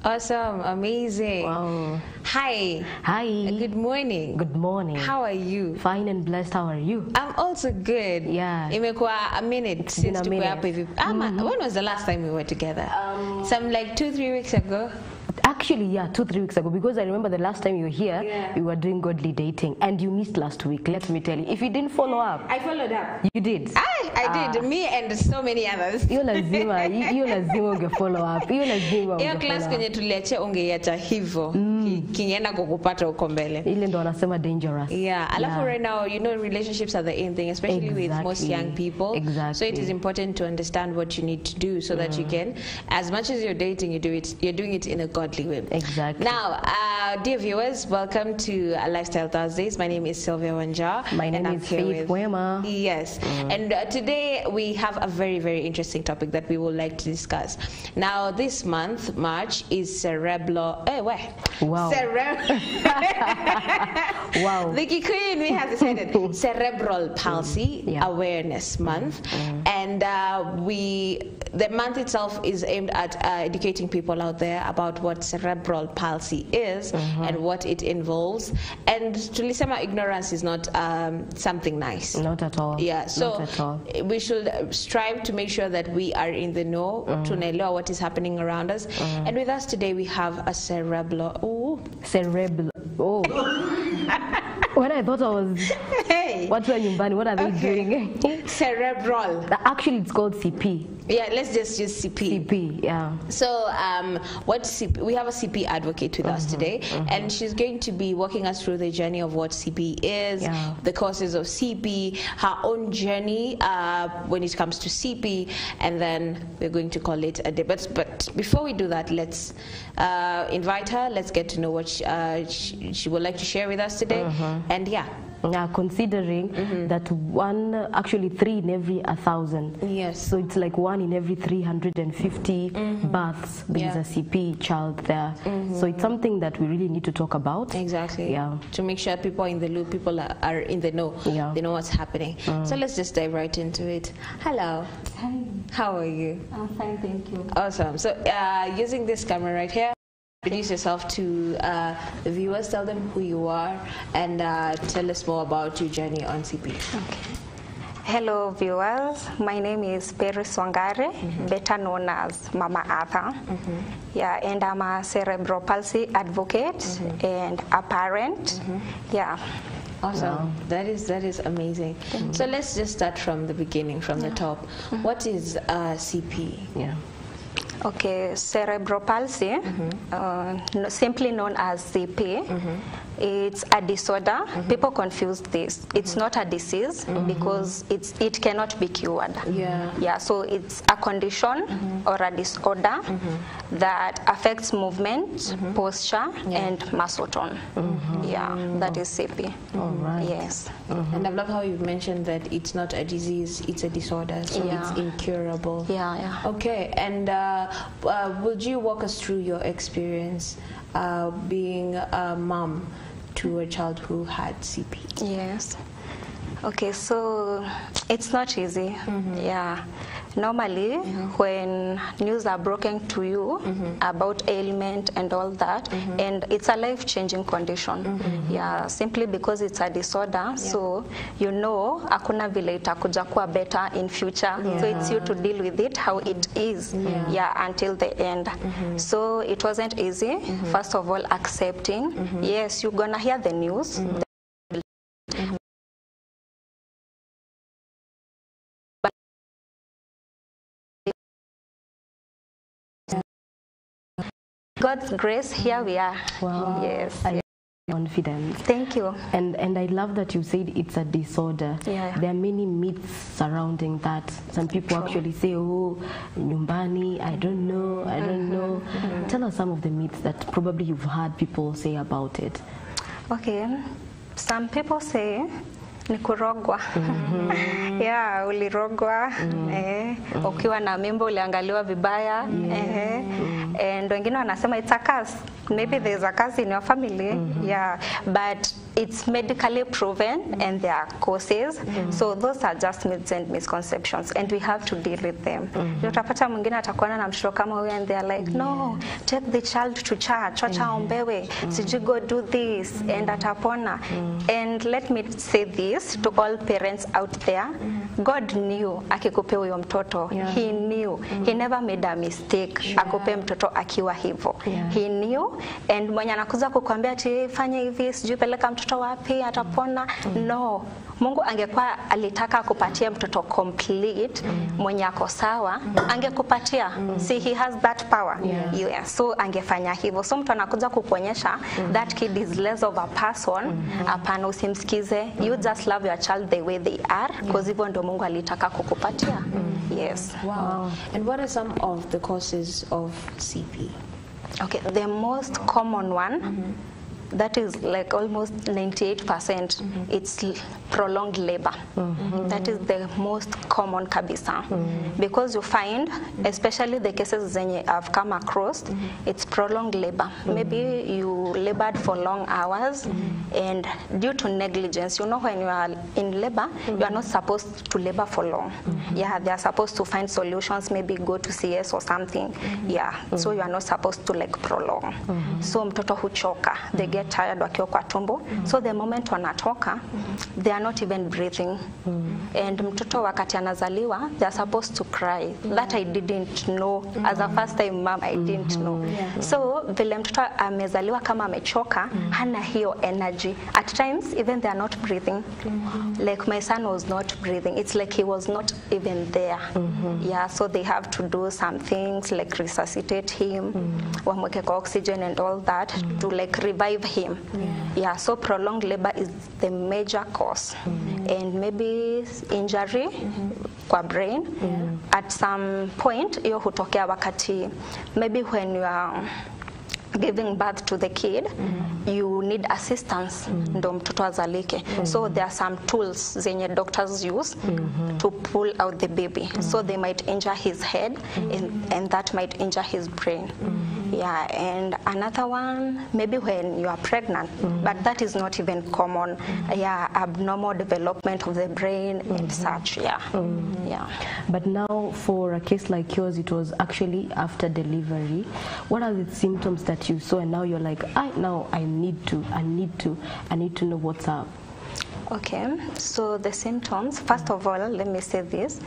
Awesome, amazing. Wow. Hi. Hi. Good morning. Good morning. How are you? Fine and blessed. How are you? I'm also good. Yeah. Imekuwa a minute since we were up with you. When was the last time we were together? Some like 2-3 weeks ago. Actually, yeah, 2-3 weeks ago, because I remember the last time you were here, we were doing godly dating, and you missed last week. Let me tell you, if you didn't follow up, I followed up. You did. I did. Me and so many others. You lazima unge follow up. You lazima. Hiyo class kwenye tuliacha ungeacha hivyo. Kingeenda kukupata uko mbele. Ile ndo wanasema dangerous. Yeah. Alafu right now, you know, relationships are the in thing, especially with most young people. Exactly. So it is important to understand what you need to do so that you can, as much as you're dating, you're doing it in a godly way. Exactly. Now, dear viewers, welcome to Lifestyle Thursdays. My name is Sylvia Wanja. My name is Faith Wema. Yes. And today we have a very, very interesting topic that we would like to discuss. Now, this month, March, is Cerebral... Wow. Wow. The Kikuyu in me has decided Cerebral Palsy Awareness Month. And the month itself is aimed at educating people out there about what cerebral palsy is and what it involves. And tulisema ignorance is not something nice. Not at all. Yeah, so not at all. We should strive to make sure that we are in the know, tunaelewa what is happening around us. And with us today we have a cerebral. When I thought I was, what's your nyumbani? What are they doing? Cerebral. Actually, it's called CP. Yeah, let's just use CP. CP, yeah. So, what CP? We have a CP advocate with us today, and she's going to be walking us through the journey of what CP is, the causes of CP, her own journey when it comes to CP, and then we're going to call it a day. But before we do that, let's invite her. Let's get to know what she would like to share with us today. And considering that actually 3 in every 1,000. Yes. So it's like 1 in every 350 births. There's a CP child there. So it's something that we really need to talk about. Exactly. Yeah. To make sure people are in the loop, people are in the know. Yeah. They know what's happening. So let's just dive right into it. Hello. Hi. How are you? I'm fine, thank you. Awesome. So using this camera right here, introduce yourself to the viewers, tell them who you are, and tell us more about your journey on CP. Okay. Hello viewers, my name is Peri Swangare, better known as Mama Arthur. Yeah, and I'm a cerebral palsy advocate and a parent. Yeah. Awesome. Wow. That is amazing. So let's just start from the beginning, from the top. What is CP? Yeah. Okay, cerebral palsy, simply known as CP, it's a disorder. People confuse this. It's not a disease because it cannot be cured. Yeah, so it's a condition or a disorder that affects movement, posture, and muscle tone. Yeah, that is CP. All right. Yes. And I love how you mentioned that it's not a disease, it's a disorder, so it's incurable. Yeah. Okay, and would you walk us through your experience being a mom to a child who had CP? Yes. Okay, so it's not easy. Yeah. Normally, when news are broken to you about ailment and all that, and it's a life-changing condition. Yeah, simply because it's a disorder, so you know, hakuna vile itakuja kuwa better in future. So it's you to deal with it how it is. Yeah, until the end. So it wasn't easy. First of all, accepting. Yes, you're gonna hear the news. God's grace, here we are. Wow. Yes. Confidence. Thank you. And I love that you said it's a disorder. Yeah. There are many myths surrounding that. Some people actually say, oh, nyumbani, I don't know. Tell us some of the myths that probably you've heard people say about it. Okay. Some people say ni kurogwa. Yeah, ulirogwa. Ukiwa na mimba uliangaliwa vibaya. And wengine wanasema it's a curse. Maybe there's a curse in your family. Yeah, but it's medically proven and there are causes. So those are just myths and misconceptions and we have to deal with them. Utapata mwingine atakuwa na mtoto kama huyo and they are like, no, take the child to church, wacha ombewe, siji go do this and atapona. And let me say this to all parents out there, God knew akikupe huyo mtoto. He knew. He never made a mistake akupe mtoto akiwa hivyo. He knew, and mwenye anakuza kukuambia ati fanya hivi, sijui peleka mtoto wapi atapona. No. Mungu angekuwa alitaka kupatia mtoto complete mwenye ako sawa, angekupatia. See, he has that power. So angefanya hivyo. So mtu anakuja kukuonyesha that kid is less of a person, hapana, usimsikize. You just love your child the way they are, because hivyo ndio Mungu alitaka kukupatia. Yes. Wow. And what are some of the causes of CP? Okay, the most common one, that is like almost 98%, it's prolonged labor. That is the most common kabisa. Because you find, especially the cases that I've come across, it's prolonged labor. Maybe you labored for long hours and due to negligence, you know, when you are in labor, you are not supposed to labor for long. Yeah, they are supposed to find solutions, maybe go to CS or something. Yeah, so you are not supposed to like prolong. So mtoto huchoka, they get tired wakiwa kwa tumbo. So the moment wanatoka, they are not even breathing. And mtoto wakati anazaliwa, they are supposed to cry. That I didn't know. As a first time mom, I didn't know. So vile mtoto amezaliwa kama amechoka, hana hiyo energy. At times, even they are not breathing. Like my son was not breathing. It's like he was not even there. Yeah, so they have to do some things like resuscitate him, wamweke kwa oxygen and all that to like revive him. Yeah, so prolonged labor is the major cause. And maybe injury kwa brain. At some point, hiyo hutokea wakati, maybe when you are giving birth to the kid, you need assistance ndo mtoto azalike. So there are some tools zenye doctors use to pull out the baby. So they might injure his head and that might injure his brain. Yeah, and another one, maybe when you are pregnant, but that is not even common. Yeah, abnormal development of the brain and such. Yeah. Yeah. But now, for a case like yours, it was actually after delivery. What are the symptoms that you saw, and now you're like, I need to know what's up? Okay, so the symptoms. First of all, let me say this.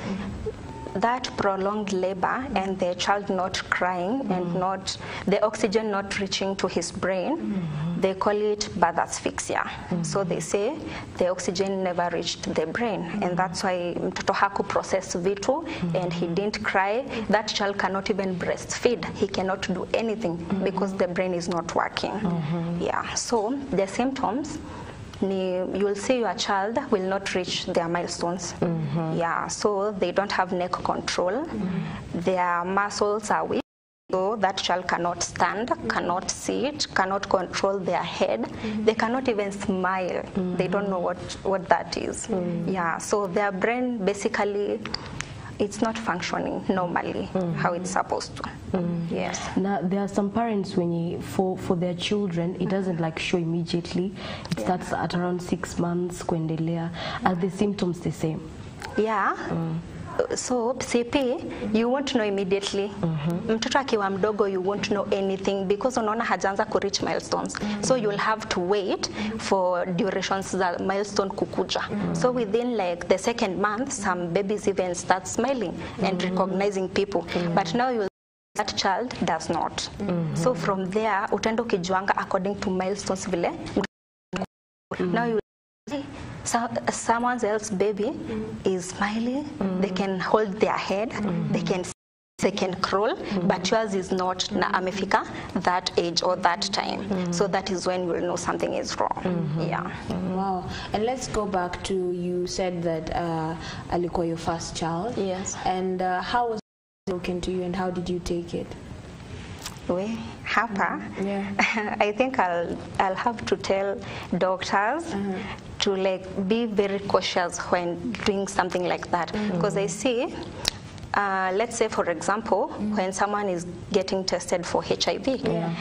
That prolonged labor and the child not crying and not the oxygen not reaching to his brain, they call it birth asphyxia. So they say the oxygen never reached the brain, and that's why mtoto haku process vitu and he didn't cry. That child cannot even breastfeed. He cannot do anything because the brain is not working. Yeah. So the symptoms, you will see your child will not reach their milestones. Yeah, so they don't have neck control. Their muscles are weak. So that child cannot stand, cannot sit, cannot control their head. They cannot even smile. They don't know what that is. Yeah, so their brain basically, it's not functioning normally how it's supposed to. Yes. Now there are some parents when for their children it doesn't like show immediately. It starts at around 6 months kuendelea. Are the symptoms the same? Yeah. So CP, you won't know immediately. Mtoto akiwa mdogo, you won't know anything because unaona hajaanza ku reach milestones. So you'll have to wait for durations za milestone kukuja. So within like the second month, some babies even start smiling and recognizing people. But now that child does not. So from there, utaenda ukijuanga according to milestones vile. Now you someone else's baby is smiling, they can hold their head, they can crawl, but yours is not na amefika that age or that time. So that is when we'll know something is wrong. Yeah. Wow. And let's go back to, you said that alikuwa your first child. Yes. And how was it spoken to you and how did you take it? Hapa, I think I'll have to tell doctors to like be very cautious when doing something like that, because I see let's say, for example, when someone is getting tested for HIV,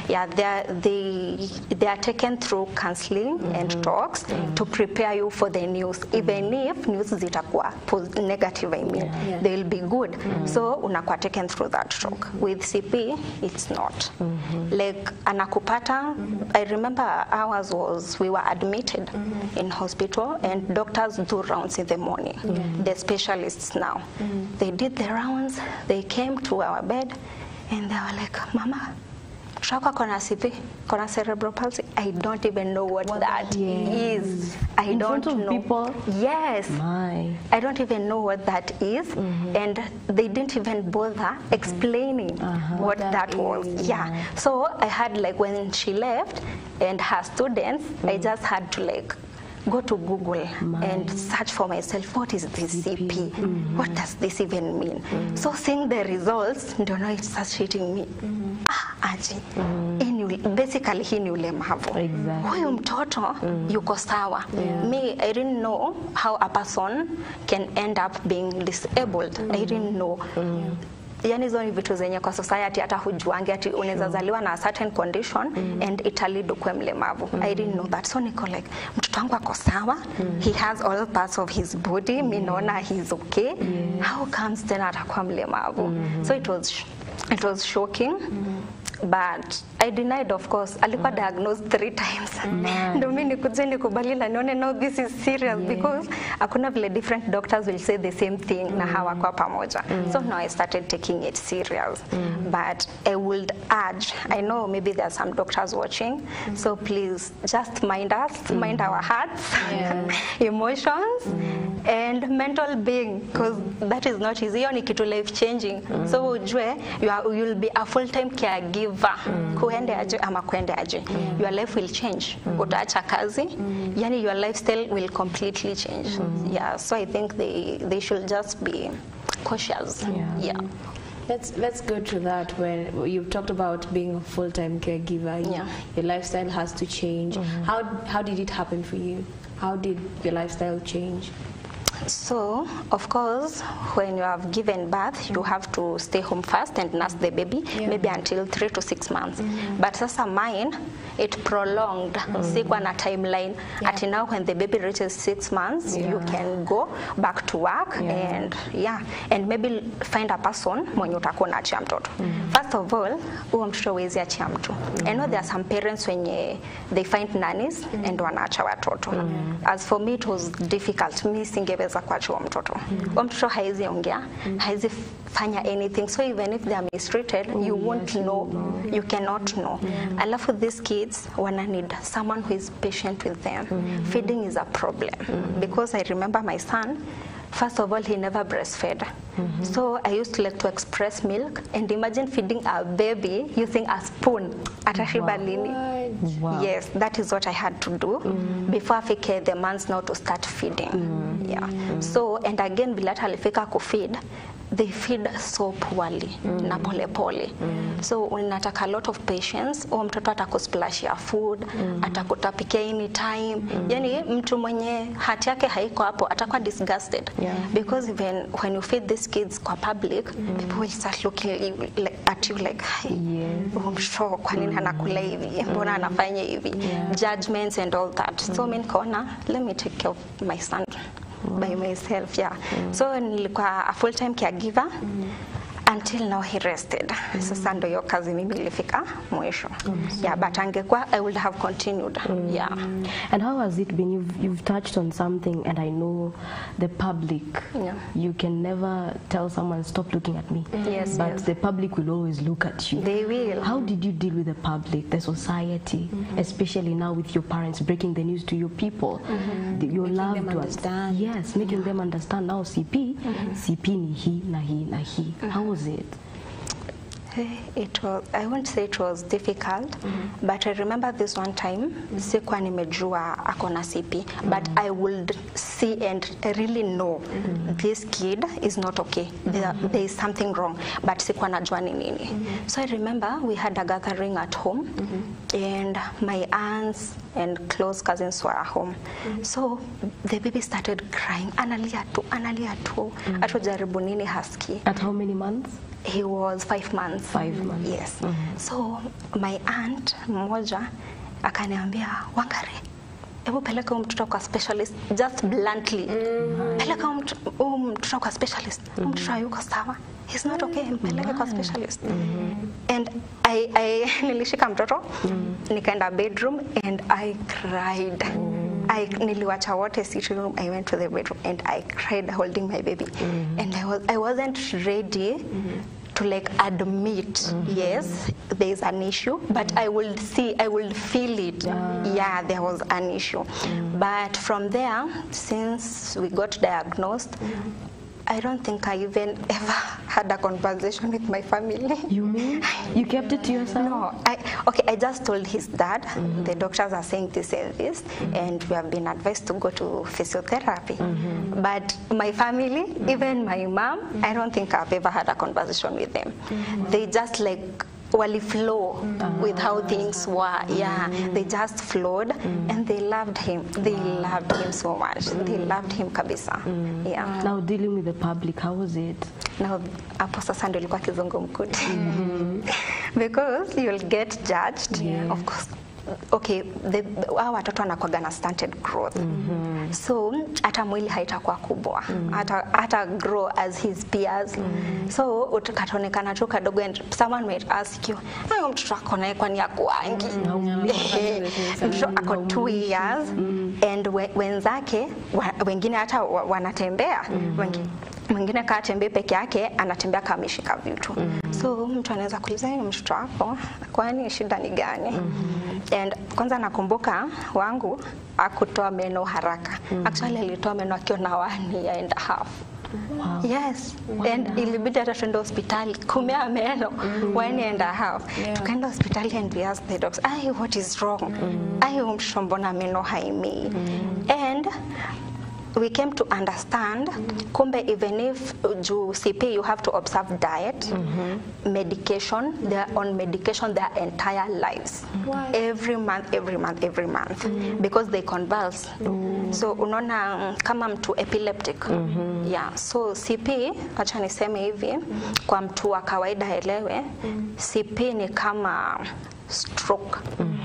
they are taken through counseling and talks to prepare you for the news. Even if news zitakuwa negative, I mean, they will be good. So unakuwa taken through that talk. With CP, it's not. Like anakupata, I remember ours was, we were admitted in hospital and doctors do rounds in the morning. The specialists now. They did the rounds, they came to our bed and they were like, Mama, Shaka kona CP, kona cerebral palsy. I don't even know what that is. I don't know. People? Yes. My. I don't even know what that is. And they didn't even bother explaining what that was. Yeah. So I had, like, when she left and her students, I just had to, like, go to Google and search for myself, what is this CP? What does this even mean? So seeing the results, don't know, it starts hitting me. Basically hii ni ulemavu. Huyu mtoto yuko sawa. Me, I didn't know how a person can end up being disabled. I didn't know. Yani hizo ni vitu zenye kwa society hata hujuangi ati unaweza zaliwa na a certain condition and italido kwa mlemavu. I didn't know that. So niko like, mtoto wangu ako sawa, he has all parts of his body, mi naona he's okay. How comes tena atakuwa mlemavu? So it was shocking. But I denied, of course. Alikuwa diagnosed 3 times. Ndio mimi nikuje nikubali na nione no, this is serious because hakuna vile different doctors will say the same thing na hawako pamoja. So now I started taking it serious. But I would urge, I know maybe there are some doctors watching, so please just mind us, mind our hearts, emotions, and mental being, because that is not easy. Hiyo ni kitu life changing. So ujue you'll be a full-time caregiver. Kuende aje ama kuende aje. Your life will change. Utaacha kazi. Yani your lifestyle will completely change. Yeah, so I think they should just be cautious. Yeah. Let's go to that when you've talked about being a full-time caregiver. Your lifestyle has to change. How did it happen for you? How did your lifestyle change? So, of course, when you have given birth, you have to stay home first and nurse the baby, maybe until 3 to 6 months. But sasa mine, it prolonged. Sikuwa na timeline. Until now, when the baby reaches 6 months, you can go back to work and maybe find a person mwenye utakuwa unaachia mtoto. First of all, huo mtoto huwezi achia mtu. I know there are some parents wenye they find nannies and wanaacha watoto. As for me, it was difficult. Me singeweza kuacha huo mtoto. Huo mtoto haizi ongea, haizi fanya anything. So even if they are mistreated, you won't know. You cannot know. Alafu these kids wanna need someone who is patient with them. Feeding is a problem. Because I remember my son, first of all, he never breastfed. So I used to like to express milk and imagine feeding a baby using a spoon. Atashiba lini. Wow. Yes, that is what I had to do before afike the months now to start feeding. So, and again, bila alifika kufeed, they feed so poorly na pole pole. So unataka a lot of patience. O mtoto atakusplashia food, atakutapikia anytime. Yani mtu mwenye hati yake haiko hapo atakuwa disgusted. Because even when you feed these kids kwa public, people will start looking at you like, mtoto kwa nini anakula hivi? Mbona anafanya hivi? Judgments and all that. So mimi nikaona, let me take care of my son by myself. So nilikuwa a full-time caregiver until now he rested. Sasa ndio hiyo kazi mimi ilifika mwisho. But angekuwa I would have continued. And how has it been? You've touched on something, and I know the public. You can never tell someone stop looking at me. But the public will always look at you. They will. How did you deal with the public, the society, especially now with your parents breaking the news to your people, your loved ones? Yes, making them understand now CP ni hii na hii na hii. How was it? It was, I won't say it was difficult, but I remember this one time, sikuwa nimejua akona CP, but I would see and really know this kid is not okay. There is something wrong, but sikuwa najua ni nini. So I remember we had a gathering at home, and my aunts, and close cousins were home. So the baby started crying, analia tu, atujaribu nini haski. At how many months? He was 5 months. 5 months. Yes. So my aunt mmoja akaniambia, Wangari, hebu peleka mtoto kwa specialist, just bluntly. Peleka mtoto kwa specialist. Mtoto hayuko sawa. He's not okay. Peleka kwa specialist. And I nilishika mtoto, nikaenda bedroom and I cried. Niliwacha wote sitting room. I went to the bedroom and I cried holding my baby. And I wasn't ready to like admit, yes, there is an issue, but I will feel it. Yeah, there was an issue. But from there, since we got diagnosed, I don't think I even ever had a conversation with my family. You mean? You kept it to yourself? No. I just told his dad, the doctors are saying this and this, and we have been advised to go to physiotherapy. But my family, even my mom, I don't think I've ever had a conversation with them. They just like wali flow with how things were. Yeah, they just flowed and they loved him. They loved him so much. They loved him kabisa. Yeah. Now dealing with the public, how was it? Now hapo sasa ndio ilikuwa kizungumkuti. Because you'll get judged, of course. Okay, hao watoto wanakuwa na stunted growth. So hata mwili haitakuwa kubwa. Hata grow as his peers. So utakatonekana tu kadogo and someone might ask you, "Hayo mtoto wako naye kwani akuangi?" Mtoto ako 2 years and wenzake wengine hata wanatembea. Mwingine kaa tembea peke yake, anatembea kama ameshika vitu. So mtu anaweza kuuliza, mtoto wako kwani shida ni gani? And kwanza nakumbuka wangu akutoa meno haraka. Actually alitoa meno akiwa na 1 year and a half. Wow. Yes. Wow. And ilibidi hata tuende hospitali kumea meno 1 year and a half. Tukaenda hospitali and we asked the doctors, what is wrong? Mtoto mbona meno haimei? And we came to understand, kumbe even if you CP, you have to observe diet, medication. They are on medication their entire lives. Every month, because they convulse. So unaona kama mtu epileptic. Yeah. So CP, acha niseme hivi, kwa mtu wa kawaida elewe, CP ni kama stroke.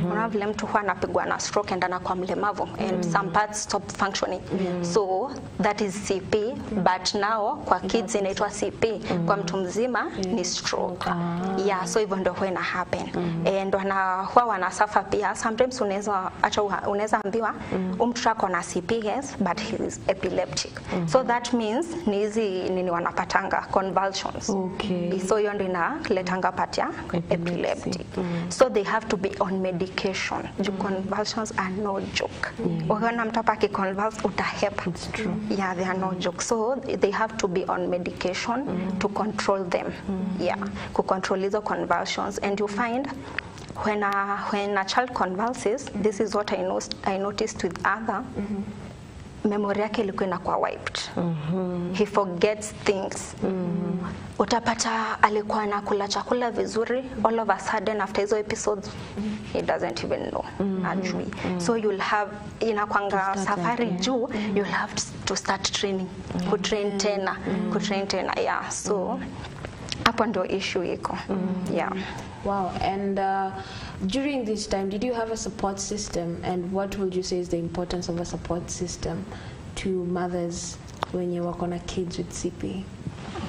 Unaona vile mtu huwa anapigwa na stroke and anakuwa mlemavu and some parts stop functioning. So that is CP, but now kwa kids inaitwa CP, kwa mtu mzima ni stroke. Yeah, so hivyo ndio huwa ina happen. And huwa wanasuffer pia. Sometimes unaweza ambiwa mtoto wako na CP, yes, but he is epileptic. So that means ni hizi nini wanapatanga convulsions. Okay. So hiyo ndio inaletanga patia epileptic. So they have to be on medication. Convulsions are no joke. Ukiona mtu hapa akiconvulse utahepa. It's true. Yeah, they are no joke. So they have to be on medication to control them. Yeah, to control hizo convulsions. And you find when a child convulses, this is what I noticed with other. Memory yake ilikuwa inakuwa wiped. He forgets things. Utapata alikuwa anakula chakula vizuri, all of a sudden after hizo episodes he doesn't even know. Ajui. So you'll have inakwanga safari juu, you'll have to start training. Kutrain tena. Yeah. So hapo ndio issue iko. Yeah. Wow. And during this time, did you have a support system? And what would you say is the importance of a support system to mothers when you work on kids with CP?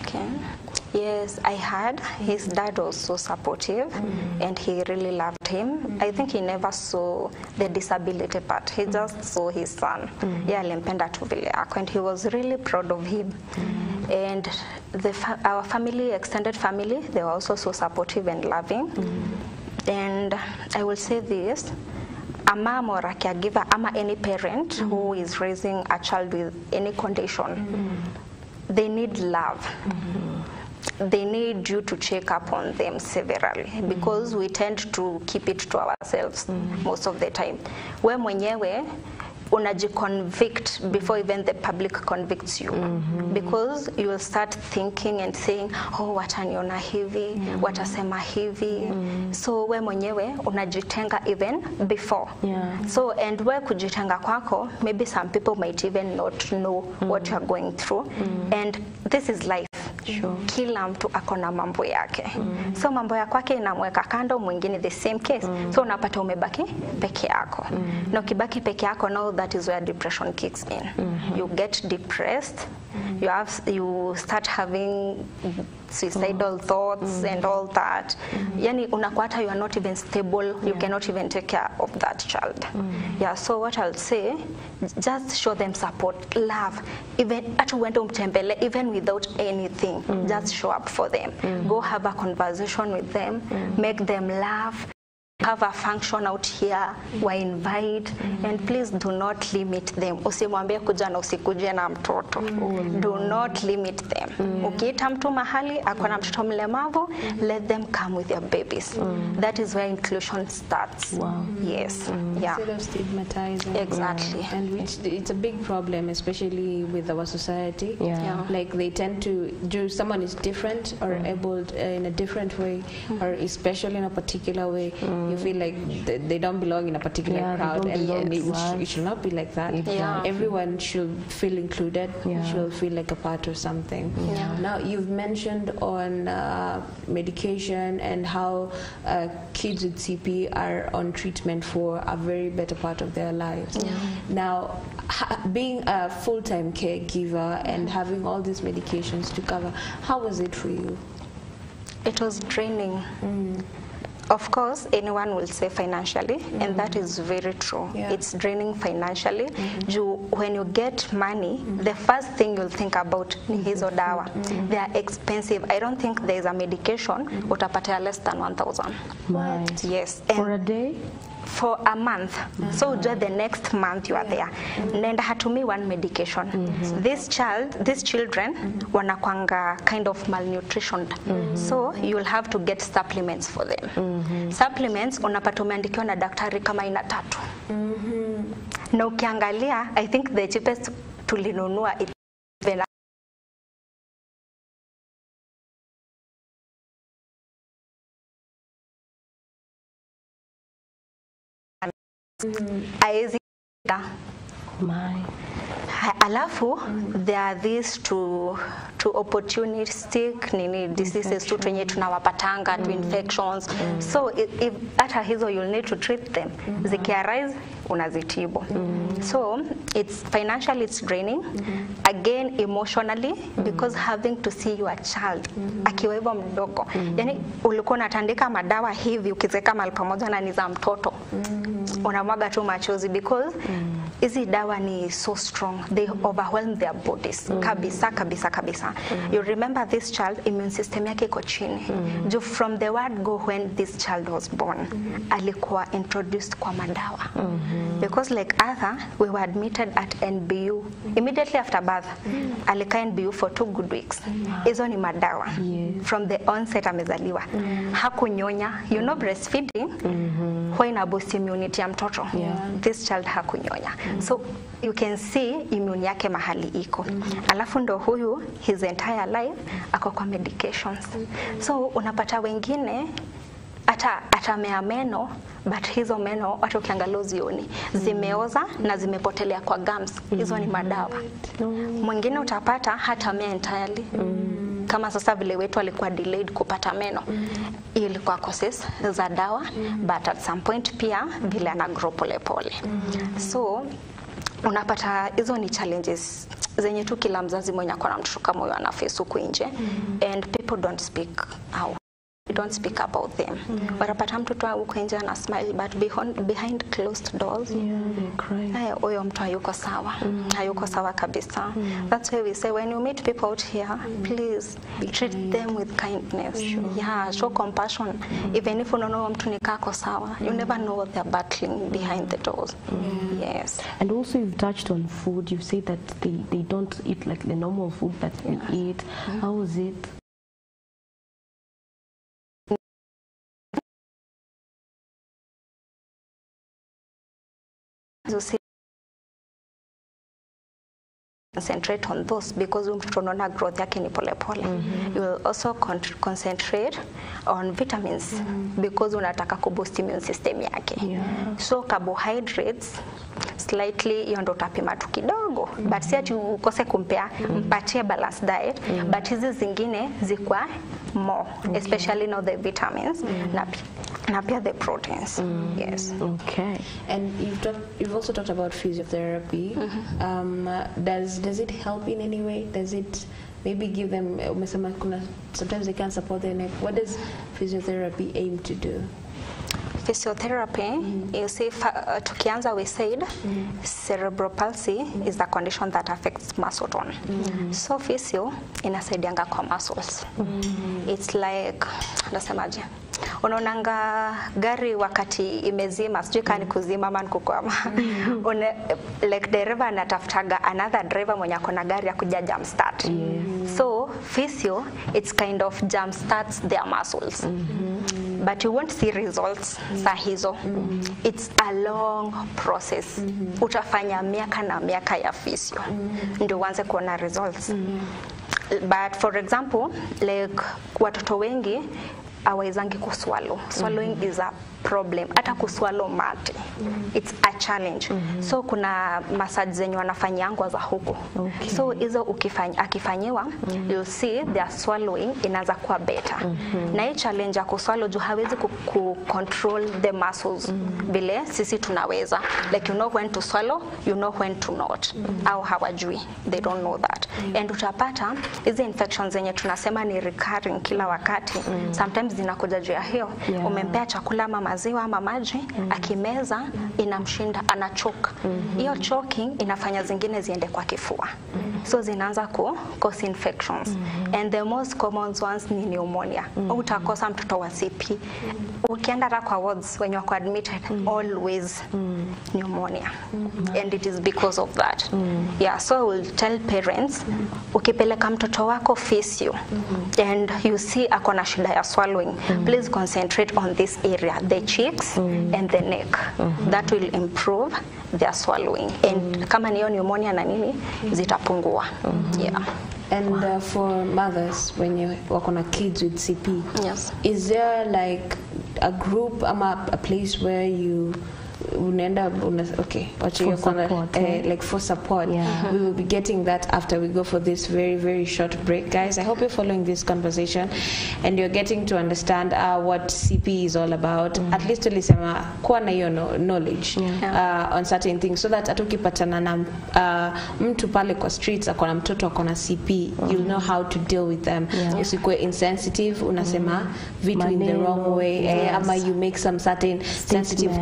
Okay. Yes, I had. His dad was so supportive and he really loved him. I think he never saw the disability part. He just saw his son. Yeah, alimpenda tu vile yako, and he was really proud of him. And our family, extended family, they were also so supportive and loving. And I will say this, a mom or a caregiver, any parent who is raising a child with any condition, they need love. They need you to check up on them severally, because we tend to keep it to ourselves most of the time. We mwenyewe unajiconvict before even the public convicts you, because you will start thinking and saying, oh, wataniona hivi, watasema hivi. So we mwenyewe unajitenga even before. So and we kujitenga kwako, maybe some people might even not know what you are going through, and this is life. Sure. Kila mtu akona mambo yake. So mambo ya kwake inamweka kando, mwingine the same case. So unapata umebaki peke yako. Na ukibaki peke yako, now that is where depression kicks in. You get depressed. You start having suicidal thoughts and all that. Yani unakwata, you are not even stable. You cannot even take care of that child. Yeah, so what I'll say, just show them support, love. Even at uende umtembele, even without anything, just show up for them. Go have a conversation with them, make them laugh. Have a function out here, we invite, and please do not limit them. Usimwambie kuja na usikuje na mtoto. Do not limit them. Ukiita mtu mahali akona mtoto mlemavu, let them come with their babies. That is where inclusion starts. Wow. Yes. Yeah. Instead of stigmatizing. Exactly. And which it's a big problem, especially with our society. Yeah. Like they tend to do, someone is different or able in a different way, or especially in a particular way. You feel like they don't belong in a particular crowd, and it should not be like that. Everyone should feel included, should feel like a part of something. Now you've mentioned on medication and how kids with CP are on treatment for a very better part of their lives. Now being a full-time caregiver and having all these medications to cover, how was it for you? It was draining. Of course, anyone will say financially, and that is very true. It's draining financially. When you get money, the first thing you'll think about is hizo dawa. They are expensive. I don't think there is a medication utapata less than 1,000. Right. Yes. For a day? For a month. So just the next month you are there. Nenda hatumi one medication. These children wanakwanga kind of malnutrition. So you will have to get supplements for them. Supplements unapata umeandikiwa na daktari kama ina 3. Na ukiangalia, I think the cheapest tulinunua alafu there are these to opportunistic diseases tu twenye tunawapatanga to infections. So if hata hizo you'll need to treat them. Zikiarise unazitibu. So it's financially, it's draining. Again, emotionally, because having to see your child akiwa hivyo mdogo. Yani ulikuwa unatandika madawa hivi ukizeka mahali pamoja na ni za mtoto. Unamwaga tu machozi because hizi dawa ni so strong. They overwhelm their bodies. Kabisa. You remember this child, immune system yake iko chini. From the word go, when this child was born, alikuwa introduced kwa madawa. Because like Arthur, we were admitted at NBU. Immediately after birth, alikaa NBU for 2 good weeks. Hizo ni madawa. From the onset amezaliwa. Hakunyonya. You know breastfeeding, huwa ina boost immunity ya mtoto. This child hakunyonya. So you can see immune yake mahali iko. Alafu ndo huyu his entire life ako kwa medications. So unapata wengine atamea meno, but hizo meno watu ukiangalia uzioni zimeoza na zimepotelea kwa gums. Hizo ni madawa. Mwingine utapata hatamea entirely. Kama sasa vile wetu alikuwa delayed kupata meno, ilikuwa causes za dawa, but at some point pia vile ana grow pole pole. So unapata hizo ni challenges zenye tu kila mzazi mwenye akona mtoto kama huyo anaface huko nje, and people don't speak out. We don't speak about them. Wanapata mtoto huko nje ana smile, but behind closed doors, they cry. Huyo mtu hayuko sawa. Hayuko sawa kabisa. That's why we say when you meet people out here, please treat them with kindness. Show compassion. Even if you don't know mtu nikako sawa, you never know what they're battling behind the doors. Yes. And also you've touched on food. You say that they don't eat like the normal food that we eat. How is it? You see concentrate on those because unaona growth yake ni pole pole. You will also concentrate on vitamins because unataka kuboost immune system yake. So carbohydrates slightly hiyo ndo utapima tu kidogo, but si ati ukose kumpea, mpatie balanced diet, but hizi zingine zikwa more, especially now the vitamins na pia the proteins. Yes. Okay. And you've also talked about physiotherapy. Does it help in any way? Does it maybe give them, sometimes they can't support their neck? What does physiotherapy aim to do? Physiotherapy, you see, tukianza we said, cerebral palsy is the condition that affects muscle tone. So physio inasaidianga kwa muscles. It's like, nasemaje, unaonanga gari wakati imezima, sijui kani kuzima ama kukwama. Like driver anatafutaga another driver mwenye akona gari ya kuja jump start. So physio, it's kind of jump starts their muscles. But you won't see results saa hizo. It's a long process. Utafanya miaka na miaka ya physio ndio uanze kuona results. But for example, like watoto wengi hawawezangi kuswallow. Swallowing is a problem. Hata kuswallow mate. It's a challenge. So kuna massage zenye wanafanyangwa za huko. So hizo akifanyiwa, you'll see their swallowing inaanza kuwa better. Na hii challenge ya kuswallow juu hawezi control the muscles vile sisi tunaweza. Like you know when to swallow, you know when to not. Au hawajui. They don't know that. And utapata hizi infections zenye tunasema ni recurring kila wakati. Sometimes zinakuja juu ya hiyo. Umempea chakula ama maziwa ama maji, akimeza inamshinda, anachoka. Hiyo choking inafanya zingine ziende kwa kifua. So zinaanza cause infections. And the most common ones ni pneumonia. Utakosa mtoto wa CP. Ukienda kwa wards when you are admitted, always pneumonia. And it is because of that. Yeah, so I will tell parents, ukipeleka mtoto wako physio and you see akona shida ya swallowing, please concentrate on this area, the cheeks and the neck. That will improve their swallowing. And kama niyo pneumonia na nini, zitapungua. Yeah. And for mothers, when you work on kids with CP, is there like a group, a place where you like for support? We will be getting that after we go for this very, very short break. Guys, I hope you're following this conversation and you're getting to understand what CP is all about. At least tulisema kuwa na hiyo knowledge on certain things, so that atukipatana na mtu pale kwa streets akona mtoto akona CP, you'll know how to deal with them. Usikue insensitive, unasema vitu in the wrong way, ama you make some certain sensitive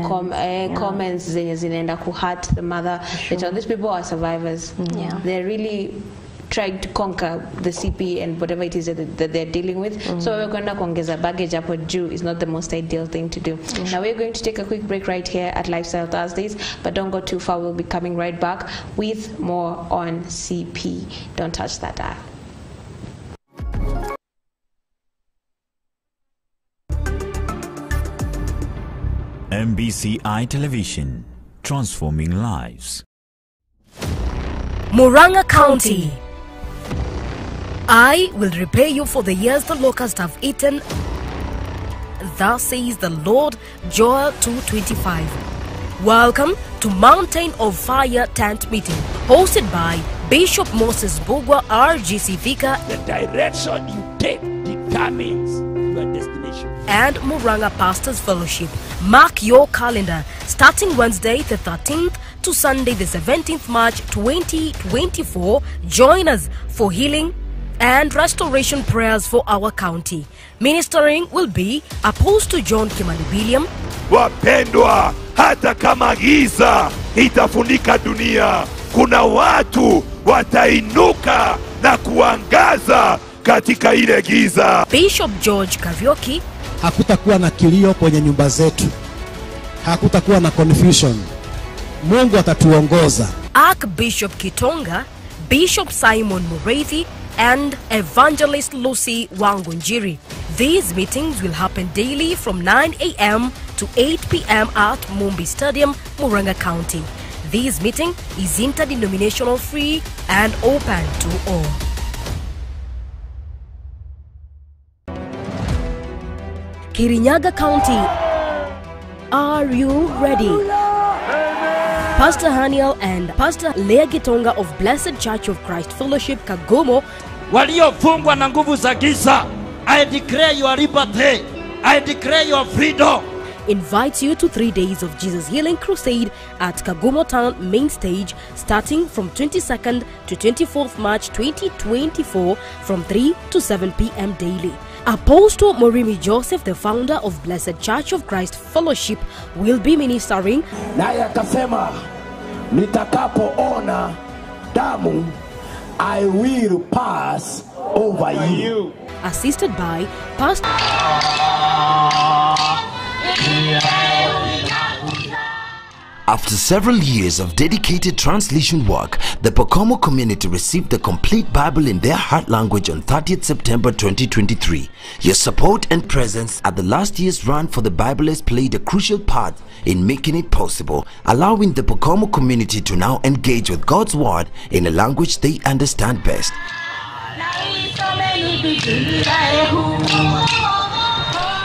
comments zenye zinaenda ku hurt the mother. These people are survivors. They're really trying to conquer the CP and whatever it is that they're dealing with. So we're going to kuongeza baggage hapo juu is not the most ideal thing to do. Now we're going to take a quick break right here at Lifestyle Thursdays, but don't go too far. We'll be coming right back with more on CP. Don't touch that dial. MBCI Television, transforming lives. Murang'a County. I will repay you for the years the locusts have eaten. Thus says the Lord. Joel 2:25. Welcome to Mountain of Fire tent meeting, hosted by Bishop Moses Bugwa, RGC Vika. The direction you take determines your destination. And Murang'a Pastors Fellowship. Mark your calendar, starting Wednesday the 13th to Sunday the 17th March 2024. Join us for healing and restoration prayers for our county. Ministering will be Apostle John Kimani William. Wapendwa, hata kama giza itafunika dunia, kuna watu watainuka na kuangaza katika ile giza. Bishop George Kavyoki. Hakutakuwa na kilio kwenye nyumba zetu. Hakutakuwa na confusion. Mungu atatuongoza. Archbishop Kitonga, Bishop Simon Mureithi, and Evangelist Lucy Wangunjiri. These meetings will happen daily from 9 a.m. to 8 p.m. at Mumbi Stadium, Murang'a County. This meeting is interdenominational free and open to all. Kirinyaga County, are you ready? Pastor Haniel and Pastor Lea Gitonga of Blessed Church of Christ Fellowship Kagomo waliofungwa na nguvu za giza, I declare your liberty, I declare your freedom, invites you to 3 days of Jesus Healing Crusade at Kagomo Town Main Stage starting from 22nd to 24th March 2024 from 3 to 7 p.m. daily. Apostle Morimi Joseph, the founder of Blessed Church of Christ Fellowship, will be ministering. naye akasema, nitakapoona damu, I will pass over you. Assisted by Pastor After several years of dedicated translation work, the Pokomo community received the complete Bible in their heart language on 30th September 2023. Your support and presence at the last year's run for the Bible has played a crucial part in making it possible, allowing the Pokomo community to now engage with God's Word in a language they understand best.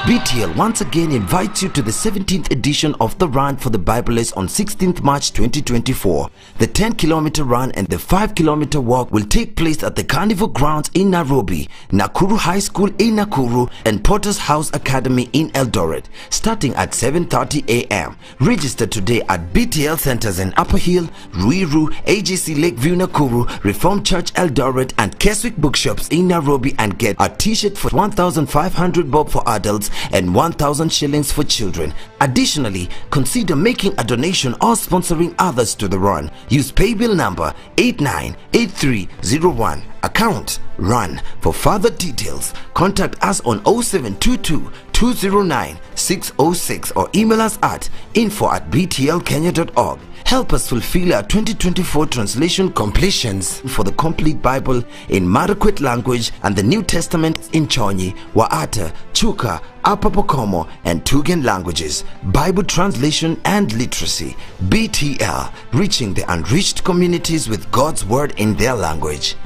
BTL once again invites you to the 17th edition of the Run for the Bibleless on 16th March 2024. The 10-kilometer run and the 5-kilometer walk will take place at the Carnival Grounds in Nairobi, Nakuru High School in Nakuru, and Potter's House Academy in Eldoret, starting at 7:30 a.m. Register today at BTL Centers in Upper Hill, Ruiru, AGC Lakeview Nakuru, Reformed Church Eldoret, and Keswick Bookshops in Nairobi, and get a t-shirt for 1,500 bob for adults and 1,000 shillings for children. Additionally, consider making a donation or sponsoring others to the run. Use paybill number 898301, account RUN. For further details, contact us on 0722 209 606 or email us at info@btlkenya.org. Help us fulfill our 2024 translation completions for the complete Bible in Marakwet language and the New Testament in Chonyi, Waata, Chuka, Upper Pokomo, and Tugen languages. Bible translation and literacy. BTL, reaching the unreached communities with God's Word in their language.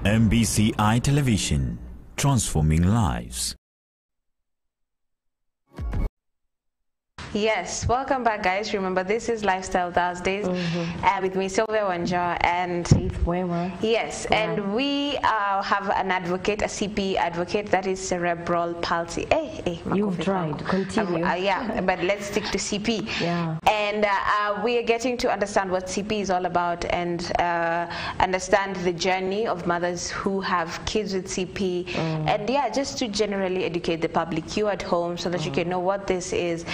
MBCI Television, transforming lives. Yes, welcome back, guys. Remember, this is Lifestyle Thursdays with me, Sylvia Wanja, and yes, and we have an advocate, a CP advocate, that is Cerebral Palsy. You've tried. Continue. Yeah, but let's stick to CP. Yeah. And we are getting to understand what CP is all about and understand the journey of mothers who have kids with CP, and yeah, just to generally educate the public, you at home, so that you can know what this is.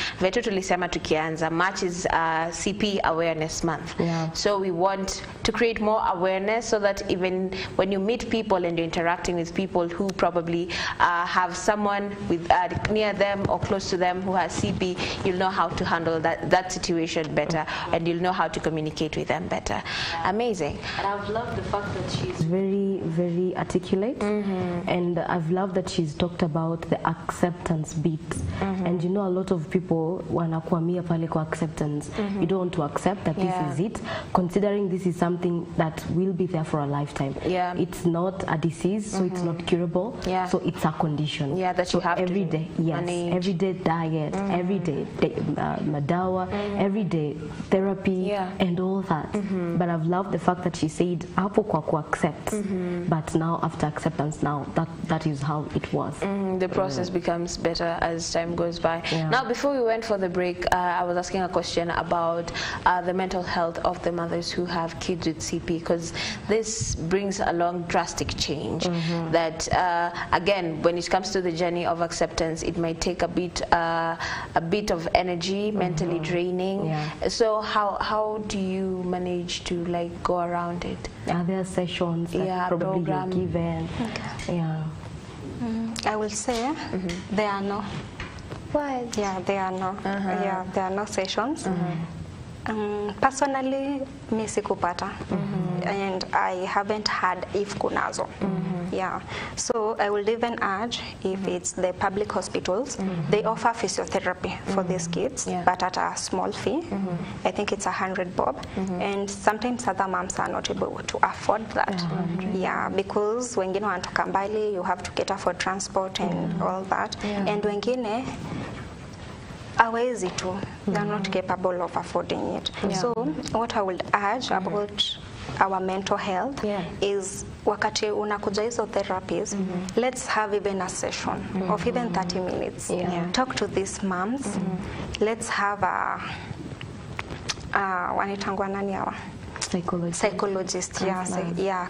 Tulisema tukianza, March is CP Awareness Month. Yeah. So we want to create more awareness so that even when you meet people and you're interacting with people who probably have someone with near them or close to them who has CP, you'll know how to handle that situation better, and you'll know how to communicate with them better. Amazing. And I've loved the fact that she's very, very articulate, and I've loved that she's talked about the acceptance bit. And you know, a lot of people wanakuamia pale kwa acceptance. You don't want to accept that this is it, considering this is something that will be there for a lifetime. Yeah. It's not a disease, so it's not curable. Yeah. So it's a condition. Yeah, that you have every to day. Yes, manage. everyday diet, everyday madawa, everyday therapy, and all that. But I've loved the fact that she said hapo kwa accept, but now after acceptance, now that is how it was. The process becomes better as time goes by. Now, before we went for the break, I was asking a question about the mental health of the mothers who have kids with CP, because this brings along drastic change. That again, when it comes to the journey of acceptance, it might take a bit of energy, mentally draining. So how do you manage to like go around it? Are there sessions that probably you're given? I will say there are no. What? Yeah, there are no. Yeah, there are no sessions. Personally, mi sikupata, and I haven't heard if kunazo. Yeah, so I will even urge if it's the public hospitals, they offer physiotherapy for these kids, but at a small fee. I think it's 100 bob, and sometimes other moms are not able to afford that. Yeah, because wengine wanatoka mbali, you have to cater for transport and all that, and wengine hawezi tu, they're not capable of affording it. So what I would urge about our mental health is wakati unakuja hizo therapies, let's have even a session of even 30 minutes. Talk to these moms. Let's have a wanitangwa nani hawa? Psychologists,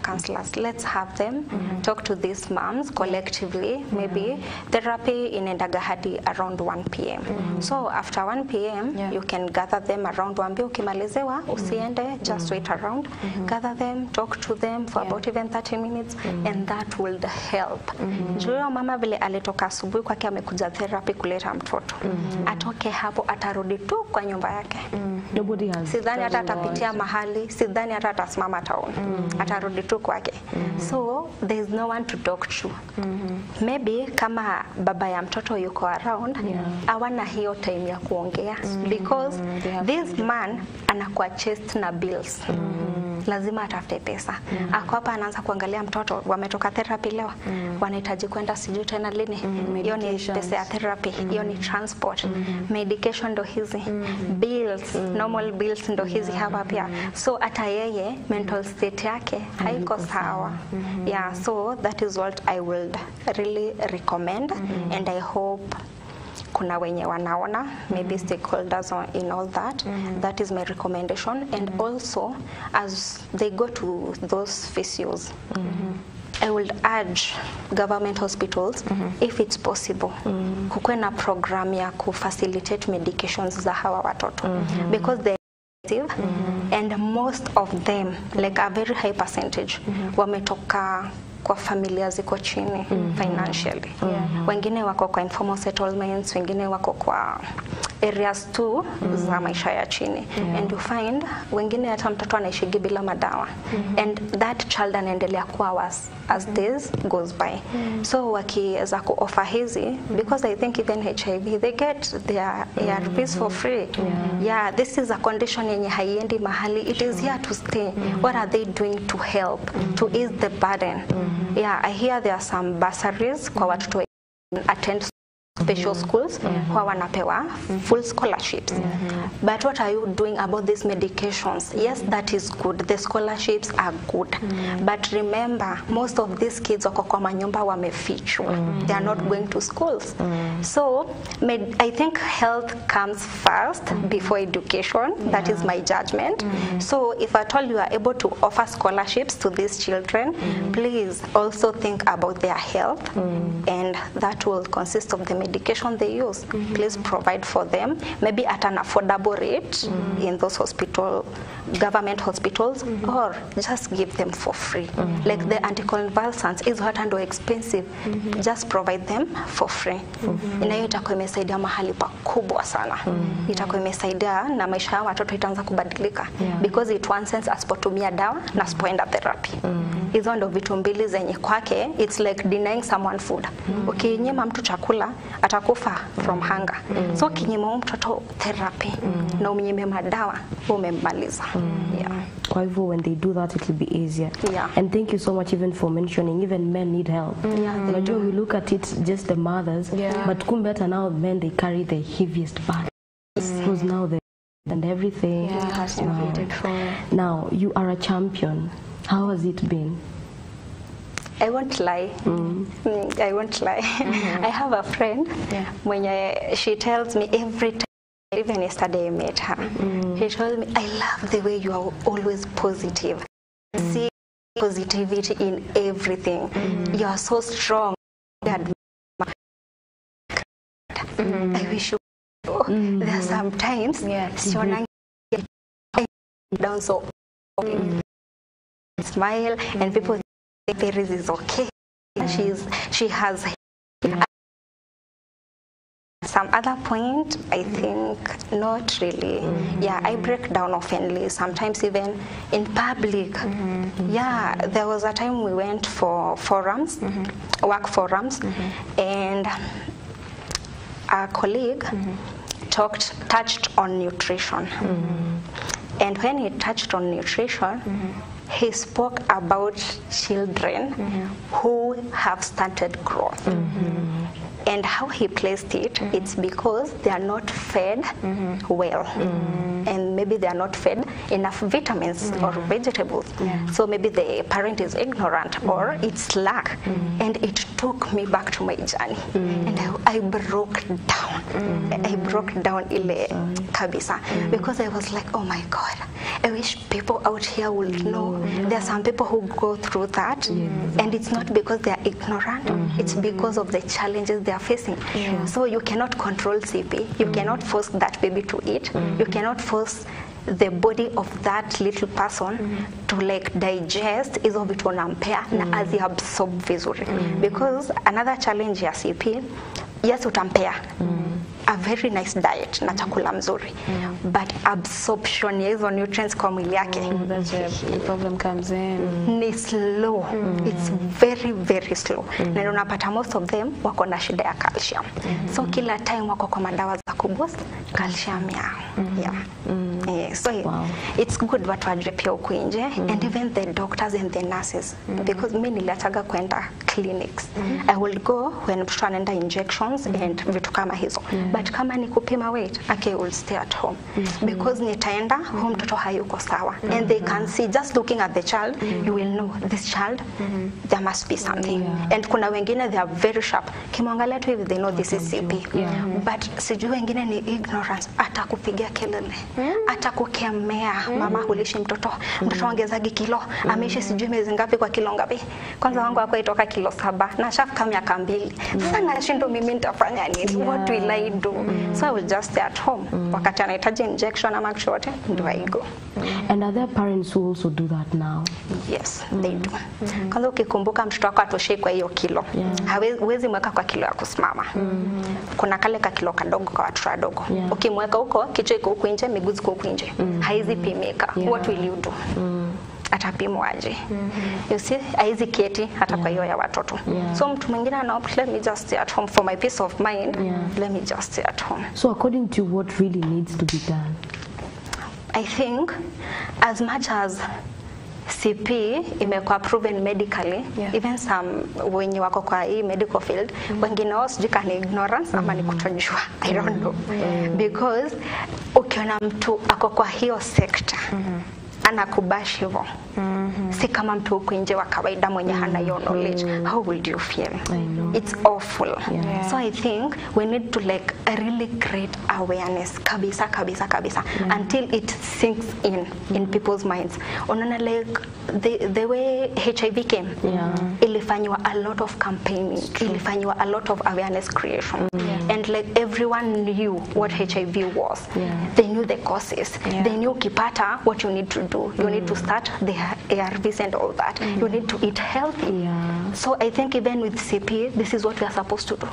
counselors. Let's have them talk to these moms collectively. Maybe therapy in Endagahadi around 1 p.m. So after 1 p.m, you can gather them around 1 p.m. Ukimalizewa, usiende, just wait around. Gather them, talk to them for about even 30 minutes, and that will help. Juu mama vile alitoka asubuhi kwake amekuja therapy kuleta mtoto. Atoke hapo atarudi tu kwa nyumba yake. Sidhani hata atapitia mahali, sidhani hata atasimama town. Atarudi tu kwake. So there is no one to talk to. Maybe kama baba ya mtoto yuko around, hawana hiyo time ya kuongea, because this man anakuwa chased na bills. Lazima atafute pesa. Ako hapa anaanza kuangalia mtoto, wametoka therapy leo, wanahitaji kwenda sijui tena lini. Hiyo ni pesa ya therapy, hiyo ni transport, medication ndo hizi, bills, normal bills ndo hizi hapa pia. So hata yeye mental state yake haiko sawa. Yeah, so that is what I would really recommend, and I hope kuna wenye wanaona, maybe stakeholders in all that. That is my recommendation. And also, as they go to those physios, I will urge government hospitals, if it's possible, kukuwe na program ya kufacilitate medications za hawa watoto, because they and most of them, like a very high percentage, wametoka kwa familia ziko chini financially. Wengine wako kwa informal settlements, wengine wako kwa areas tu za maisha ya chini. And you find wengine hata mtoto anaishigi bila madawa. And that child anaendelea kuwa worse as days goes by. So wakiweza ku-offer hizi, because I think even HIV, they get their ARVs for free. Yeah, this is a condition yenye haiendi mahali. It is here to stay. What are they doing to help, to ease the burden? Yeah, I hear there are some bursaries kwa watoto attend special schools who wanapewa full scholarships. But what are you doing about these medications? Yes, that is good. The scholarships are good. But remember, most of these kids wako kwa manyumba wamefichwa. They are not going to schools. So I think health comes first before education. That is my judgment. So if at all you are able to offer scholarships to these children, please also think about their health, and that will consist of the medication they use. Please provide for them, maybe at an affordable rate in those government hospitals, or just give them for free. Like the anticonvulsants is what and expensive. Just provide them for free. Inayo itakuwa imesaidia mahali pakubwa sana. Itakuwa imesaidia na maisha ya watoto itaanza kubadilika, because it one sense asipotumia dawa na asipoenda therapy. Hizo ndo vitu mbili zenye kwake, it's like denying someone food. Ukinyima mtu chakula atakufa from hunger. So kinyima mtoto therapy na umnyime madawa umemmaliza. Kwa hivyo when they do that, it will be easier. And thank you so much even for mentioning even men need help. Unajua we look at it just the mothers, but kumbe hata now men they carry the heaviest burden. Because now they and everything has to be paid for. Now you are a champion. How has it been? I won't lie. I won't lie. I have a friend when she tells me every time, even yesterday I met her, she told me, I love the way you are always positive. See positivity in everything. You are so strong. I wish you. There are some times down so smile and people think Paris is okay. She has some other point, I think not really. Yeah, I break down oftenly, sometimes even in public. Yeah, there was a time we went for forums, work forums, and a colleague touched on nutrition. And when he touched on nutrition, he spoke about children who have stunted growth. And how he placed it, it's because they are not fed well. And maybe they are not fed enough vitamins or vegetables. So maybe the parent is ignorant or it's lack. And it took me back to my journey. And I broke down. I broke down ile kabisa. Because I was like, oh my God, I wish people out here would know. There are some people who go through that. And it's not because they are ignorant. It's because of the challenges they are facing. So you cannot control CP. You cannot force that baby to eat. You cannot force the body of that little person to like digest hizo vitu unampea na aziabsorb vizuri. Because another challenge ya CP, yes utampea a very nice diet na chakula mzuri, but absorption ya hizo nutrients kwa mwili yake, that's where the problem comes in. Ni slow. It's very very slow. Na unapata most of them wako na shida ya calcium. So kila time wako kwa madawa za kuboost calcium yao. So it's good watu wajue pia huku nje, and even the doctors and the nurses, because mimi nilitaga kwenda clinics. I will go when mtoto anaenda injections and vitu kama hizo. But kama ni kupima weight, okay, will stay at home. Because nitaenda huyu mtoto hayuko sawa. And they can see, just looking at the child, you will know this child, there must be something. And kuna wengine they are very sharp. Kimwangalia tu hivi they know this is CP. But sijui wengine ni ignorance. Atakupigia kelele. Atakukemea, mama hulishi mtoto ongezagi kilo, ameishi sijui miezi ngapi kwa kilo ngapi. Kwanza wangu wako itoka kilo 7 na shafika miaka 2. Sasa nashindo mimi nitafanya nini? What will I do? So I will just stay at home. Wakati anahitaji injection ama chochote ndo I go. And are there parents who also do that now? Yes, they do. Kwanza ukikumbuka mtoto wako atoshei kwa hiyo kilo, hawezi mweka kwa kilo ya kusimama. Kuna kale ka kilo kadogo kwa watoto wadogo. Ukimweka huko, kichwa iko huko nje, miguu ziko huko nje. Haizi pimika. What will you do? Atapimwaje? You see, haizi keti hata kwa hiyo ya watoto. So mtu mwingine anaopt, let me just stay at home for my peace of mind. Let me just stay at home. So according to you, what really needs to be done? I think as much as CP imekuwa proven medically, even some wenye wako kwa hii medical field, wengine wao sijui kani ignorance ama ni kutojua, I don't know. Because ukiona mtu ako kwa hiyo sector, anakubash hivyo, si kama mtu huko nje wa kawaida mwenye hana hiyo knowledge, how would you feel? It's awful. So I think we need to like really create awareness kabisa until it sinks in people's minds. Unaona like the way HIV came, ilifanywa a lot of campaigning, ilifanywa a lot of awareness creation, and like everyone knew what HIV was. They knew the causes. They knew kipata what you need to do. You need to start the ARVs and all that. You need to eat healthy. So I think even with CP, this is what we are supposed to do.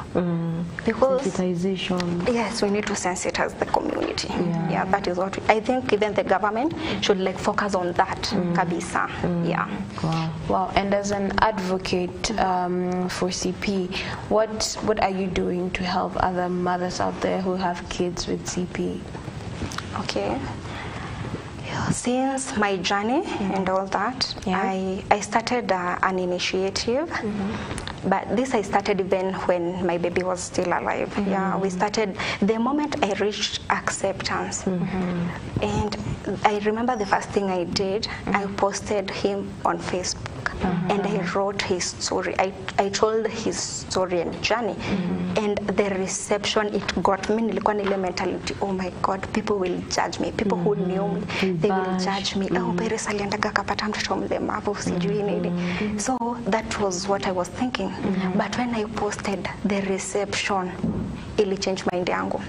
Because sensitization. Yes, we need to sensitize the community. That is what I think even the government should like focus on that. Kabisa. Wow. And as an advocate for CP, what are you doing to help other mothers out there who have kids with CP? Okay. Since my journey and all that, I started an initiative, but this I started even when my baby was still alive. We started the moment I reached acceptance, and I remember the first thing I did, I posted him on Facebook. And I wrote his story. I told his story and journey, and the reception it got me. Nilikuwa na ile mentality, oh my God, people will judge me. People who knew me, they will judge me. Oh, Paris aliendaga kapata mtoto mlemavu sijui nini. So that was what I was thinking. But when I posted, the reception ili change mind yangu.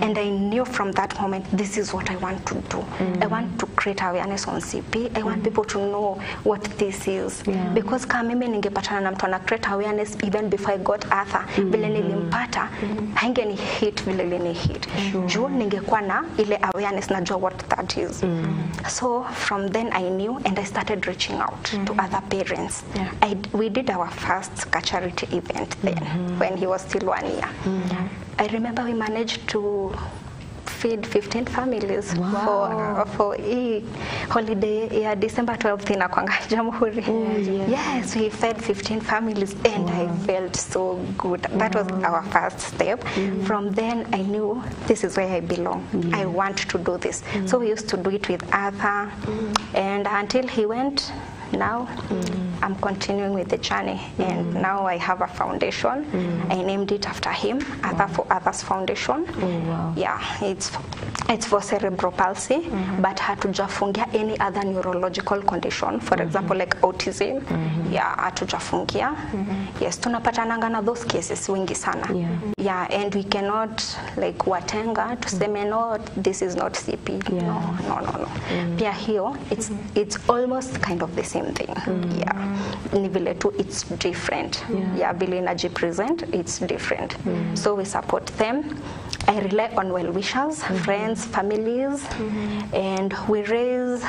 And I knew from that moment, this is what I want to do. I want to create awareness on CP. I want people to know what this is. Because kama mimi ningepatana na mtu ana create awareness even before I got Arthur, vile nilimpata, haingeni hit vile ni hit. Juu ningekuwa na ile awareness, najua what that is. So from then I knew, and I started reaching out to other parents. We did our first charity event then, when he was still 1 year. I remember we managed to feed 15 families for a holiday, December 12th in Akwanga Jamhuri. Yes, we fed 15 families, and I felt so good. That was our first step. From then I knew this is where I belong. I want to do this. So we used to do it with Arthur, and until he went, now I'm continuing with the journey, and now I have a foundation. I named it after him, Arthur for Others Foundation. Yeah, it's for cerebral palsy, but hatujafungia any other neurological condition, for example like autism. Yeah, hatujafungia. Yes, tunapatananga na those cases wingi sana. Yeah, and we cannot like watenga to say no, this is not CP. No. Pia hiyo, it's almost kind of the same thing. Ni vile tu it's different. Vile inajipresent, it's different. So we support them. I rely on well-wishers, friends, families, and we raise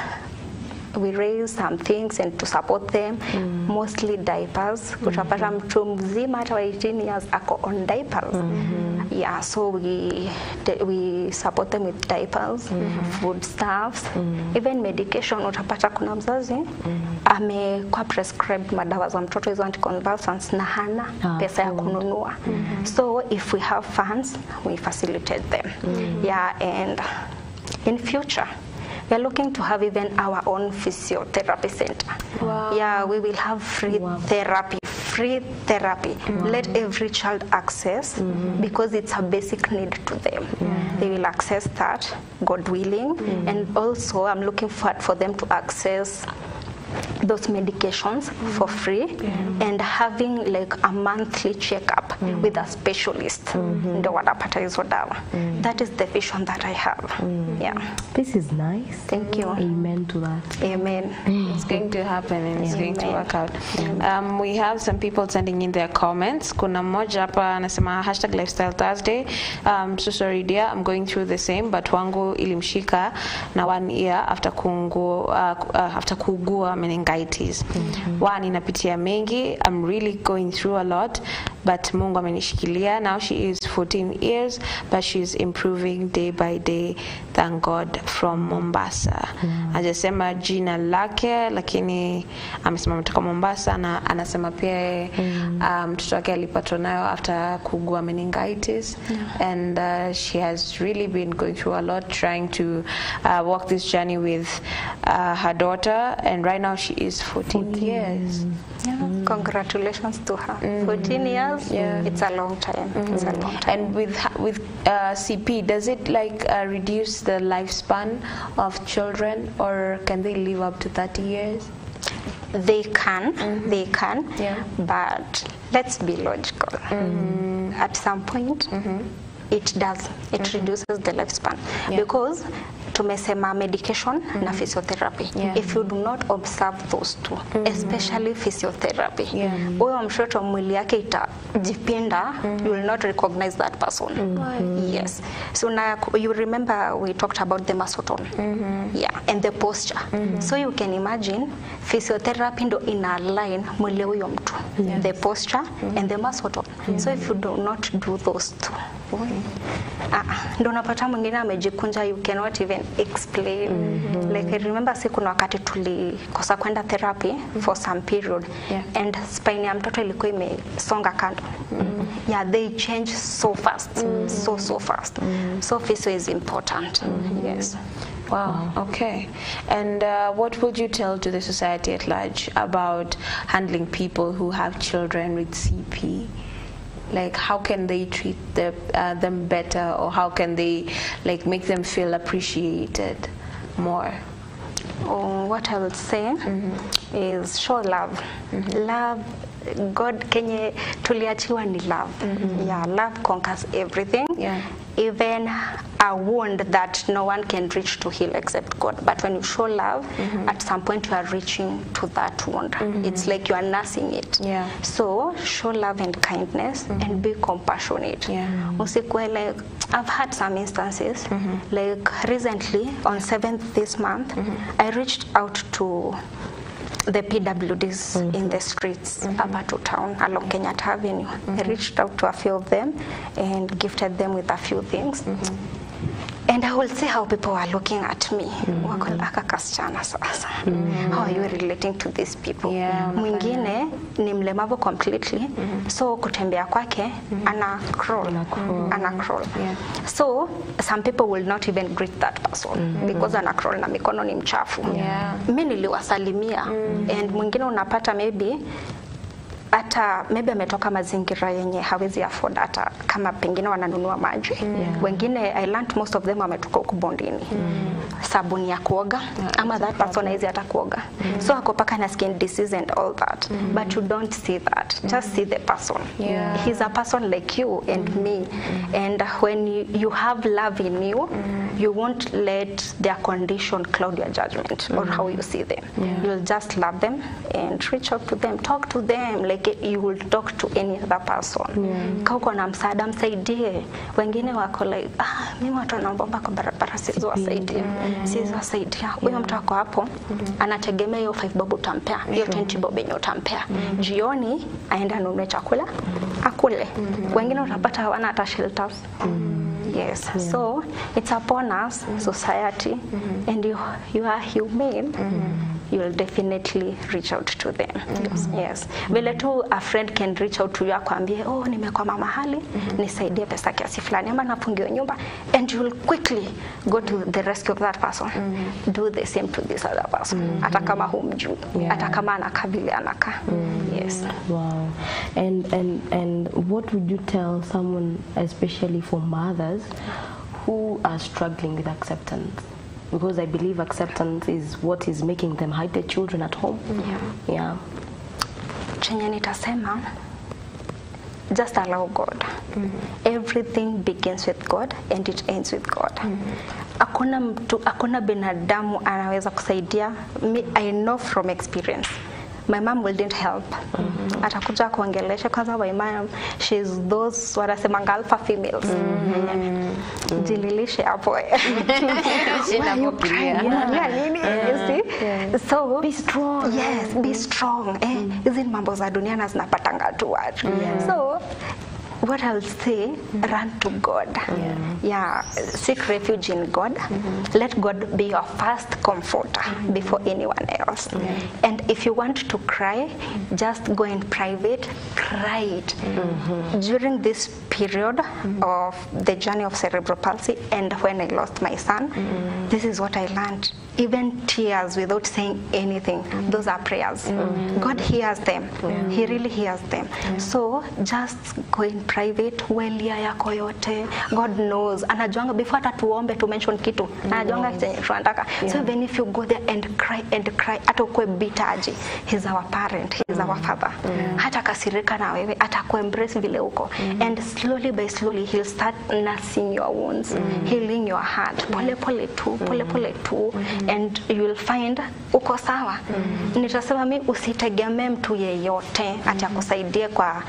some things and to support them, mostly diapers. Kutapata mtu mzima hata wa 18 years ako on diapers. Yeah, so we support them with diapers, food stuffs, even medication. Utapata kuna mzazi amekuwa prescribed madawa za mtoto hizo anticonvulsants na hana pesa ya kununua. So if we have funds, we facilitate them. Yeah, and in future we are looking to have even our own physiotherapy center. Yeah, we will have free therapy. Let every child access, because it's a basic need to them. They will access that, God willing. And also I'm looking for them to access those medications for free, and having like a monthly checkup with a specialist. Ndo wanapata hizo dawa. That is the vision that I have. Yeah. This is nice. Thank you. Amen to that. Amen. It's going to happen, and it's going to work out. We have some people sending in their comments. Kuna mmoja hapa anasema #lifestyle Thursday. So sorry dear, I'm going through the same, but wangu ilimshika na 1 year after kuugua meningitis. Inapitia mengi. I'm really going through a lot, but Mungu amenishikilia. Now she is 14 years, but she's improving day by day. Thank God. From Mombasa. Hajasema jina lake, lakini amesema kutoka Mombasa, na anasema pia mtoto wake alipatwa nayo after kuugua meningitis, and she has really been going through a lot trying to walk this journey with her daughter, and right now she is 14 years. Congratulations to her. 14 years. It's a long time. It's a long time. And with CP, does it like reduce the lifespan of children, or can they live up to 30 years? They can, but let's be logical. At some point, it does. It reduces the lifespan, because tumesema medication na physiotherapy. If you do not observe those two, especially physiotherapy, huyo mtoto mwili yake itajipinda, you will not recognize that person. Yes. So now you remember we talked about the muscle tone. And the posture. So you can imagine physiotherapy ndo ina align mwili huyo mtu, the posture and the muscle tone. So if you do not do those two, ndo unapata mwingine amejikunja, you cannot even explain. Like I remember kuna wakati tulikosa kwenda therapy for some period, and spine ya mtoto ilikuwa imesonga kando. They change so fast, so fast. So physio is important. Yes. Wow, okay. And what would you tell to the society at large about handling people who have children with CP? Like, how can they treat them better, or how can they like make them feel appreciated more? What I would say is show love. Love God kenye tuliachiwa ni love. Yeah, love conquers everything. Yeah. Even a wound that no one can reach to heal except God. But when you show love, at some point you are reaching to that wound. It's like you are nursing it. Yeah. So show love and kindness and be compassionate. Yeah. Usikue like, I've had some instances, like recently on 7th this month, I reached out to the PWDs in the streets up to town along Kenyatta Avenue. I reached out to a few of them and gifted them with a few things. And I will see how people are looking at me. Wako aka kasichana sasa. How are you relating to these people? Yeah, Mwingine ni mlemavu completely. So kutembea kwake ana crawl. Yeah. So some people will not even greet that person because ana crawl na mikono ni mchafu. Yeah. Mimi niliwasalimia and mwingine unapata maybe hata maybe ametoka mazingira yenye hawezi afford hata kama pengine wananunua maji. Wengine I learned most of them wametoka huko bondini. Sabuni ya kuoga ama that person haizi hata kuoga. So ako paka na skin disease and all that. But you don't see that. Just see the person. Yeah. He's a person like you and me. And when you have love in you, you won't let their condition cloud your judgment or how you see them. You'll just love them and reach out to them, talk to them like you will talk to any other person. Kauko na msaada msaidie. Wengine wako like, mimi watu wanaomba kwa barabara siwezi wasaidia. Siwezi wasaidia. Huyo mtu wako hapo anategemea hiyo 5 bob utampea, hiyo 20 bob yenye utampea. Jioni aenda anunue chakula akule. Wengine utapata hawana hata shelters. Yes. So it's upon us, society, and you are humane. You will definitely reach out to them. Yes. Vile tu a friend can reach out to you akwambie, oh, nimekwama mahali, nisaidie pesa kiasi fulani ama nafungiwa nyumba, and you will quickly go to the rescue of that person. Do the same to this other person. Hata kama humjui, hata kama anakaa vile anakaa. Yes. Wow. And what would you tell someone, especially for mothers who are struggling with acceptance? Because I believe acceptance is what is making them hide their children at home. Yeah. Chenye nitasema, just allow God. Everything begins with God and it ends with God. Hakuna binadamu anaweza kusaidia. I know from experience. My mom wouldn't help. Atakuja kuongelesha kwanza my mom, she's those wanasemanga alpha females. Jililishe hapo. So be strong. Yes, be strong. Hizi mambo za dunia na zinapatanga tu watu. So what I will say, run to God. Seek refuge in God. Let God be your first comforter before anyone else. And if you want to cry, just go in private, cry it. During this period of the journey of cerebral palsy and when I lost my son, this is what I learned. Even tears without saying anything, those are prayers. God hears them. He really hears them. So just go in private, welia yako yote. God knows. Anajuanga before hata tuombe to mention kitu. Anajuanga chenye tunataka. So even if you go there and cry, hata ukwe bitaji, he's our parent, he's our father. Hata kasirika na wewe, hata kuembrace vile uko. And slowly by slowly, he'll start nursing your wounds, healing your heart. Pole pole tu. And you will find uko sawa. Nitasema mimi usitegemee mtu yeyote ati akusaidie kwa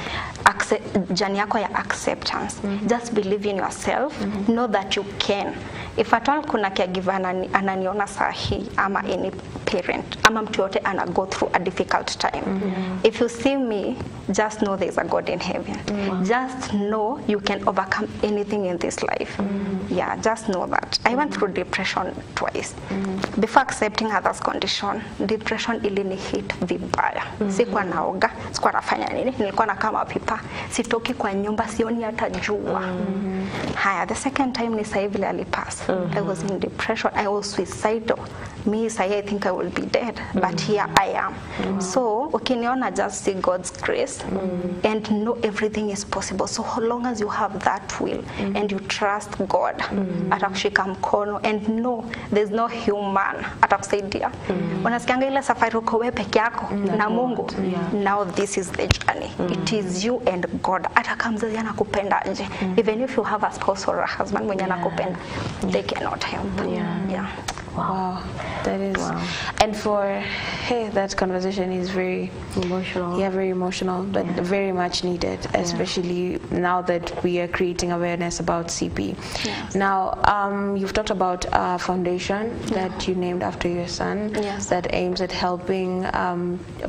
jani yako ya acceptance. Just believe in yourself. Know that you can. If at all kuna caregiver ananiona sahi ama any parent ama mtu yote ana go through a difficult time. If you see me, just know there is a God in heaven. Just know you can overcome anything in this life. Yeah, just know that. I went through depression twice. Before accepting others' condition, depression ilini hit vibaya. Sikuwa naoga, sikuwa nafanya nini, nilikuwa nakaa mapipa, sitoki kwa nyumba, sioni hata jua. Haya, the second time ni sahi vile alipass. I was in depression, I was suicidal. Me, I think I will be dead, but here I am. So ukiniona, just see God's grace and know everything is possible. So how long as you have that will and you trust God, atakushika mkono, and know there's no human atakusaidia. Unasikianga ile safari uko wewe peke yako na Mungu. Now this is the journey. It is you and God. Hata kama mzazi anakupenda nje, even if you have a spouse or a husband mwenye anakupenda, they cannot help. Wow, that is, and for that conversation is very emotional. Yeah, very emotional, but very much needed, especially now that we are creating awareness about CP. Now, you've talked about a foundation that you named after your son that aims at helping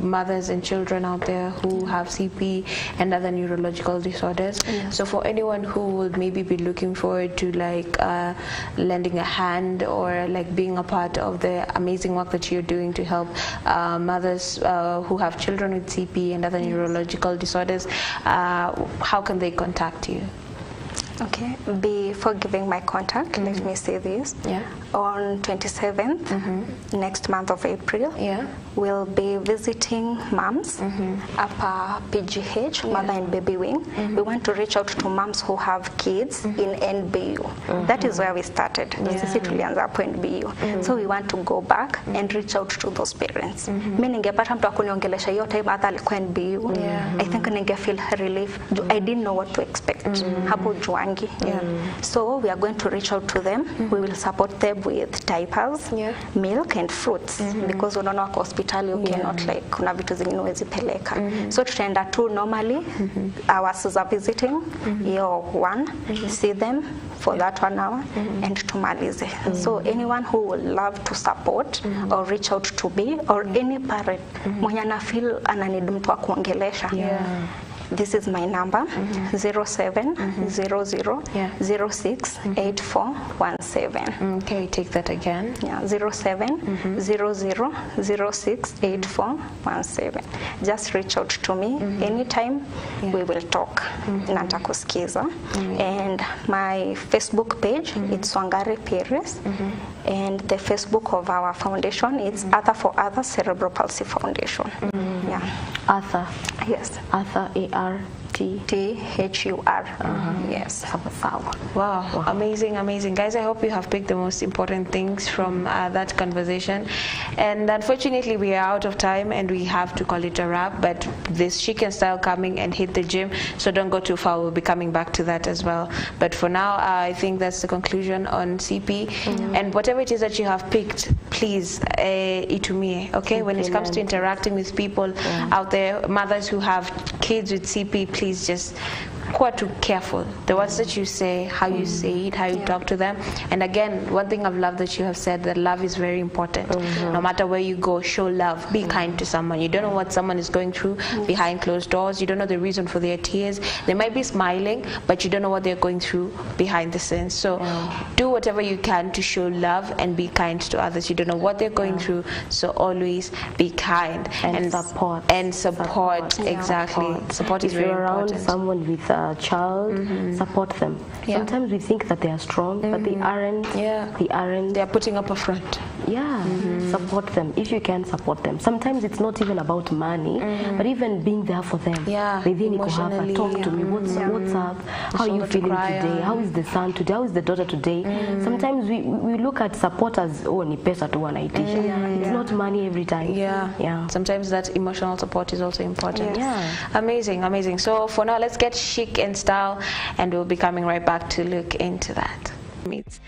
mothers and children out there who have CP and other neurological disorders. So for anyone who would maybe be looking forward to like lending a hand or like being a part of the amazing work that you're doing to help mothers who have children with CP and other neurological disorders, how can they contact you? Okay, before giving my contact, let me say this. On 27th, next month of April, we'll be visiting moms up PGH, Mother and Baby Wing. We want to reach out to moms who have kids in NBU. That is where we started. Sisi tulianza hapo NBU. So we want to go back and reach out to those parents. Mimi ningepata mtu akuniongelesha hiyo time hata alikuwa NBU. I think ninge feel relief. I didn't know what to expect. Hapo juangi. So we are going to reach out to them. We will support them with diapers, milk and fruits, because unaona kwa hospitali you cannot like kuna vitu zingine huwezi peleka. So tutaenda tu normally hours of visiting, one, see them for that 1 hour and tumalize. So anyone who would love to support or reach out to me or any parent mwenye ana feel ananid mtu wa kuongelesha, this is my number, 0700068417. Okay, take that again. 0700068417. Just reach out to me anytime. We will talk. Natakusikiza. And my Facebook page, it's Wangari Perez. And the Facebook of our foundation, it's Arthur for Other Cerebral Palsy Foundation. Arthur. Yes. Arthur, ARTHUR. Yes. Wow, amazing, amazing. Guys, I hope you have picked the most important things from that conversation. And unfortunately, we are out of time and we have to call it a wrap. But this Chic and Style coming and hit the gym, so don't go too far. We'll be coming back to that as well. But for now, I think that's the conclusion on CP. And whatever it is that you have picked, please, itumie, okay? When it comes to interacting with people out there, mothers who have kids with CP, please just quite careful. The words that you say, how you say it, how you talk to them. And again, one thing I've loved that you have said, that love is very important. No matter where you go, show love. Be kind to someone. You don't know what someone is going through behind closed doors. You don't know the reason for their tears. They might be smiling, but you don't know what they're going through behind the scenes. So do whatever you can to show love and be kind to others. You don't know what they're going through, so always be kind and support. Exactly. Support is very important. If you're around someone with a child, support them. Sometimes we think that they are strong, but they aren't. They aren't. They are putting up a front. Support them if you can. Support them. Sometimes it's not even about money, but even being there for them. Emotionally. Talk to me. What's up? How are you feeling today? How is the son today? How is the daughter today? Sometimes we look at support as ni pesa tu wanaitisha. It's not money every time. Sometimes that emotional support is also important. Amazing, amazing. So for now, let's get chic and style, and we'll be coming right back to look into that.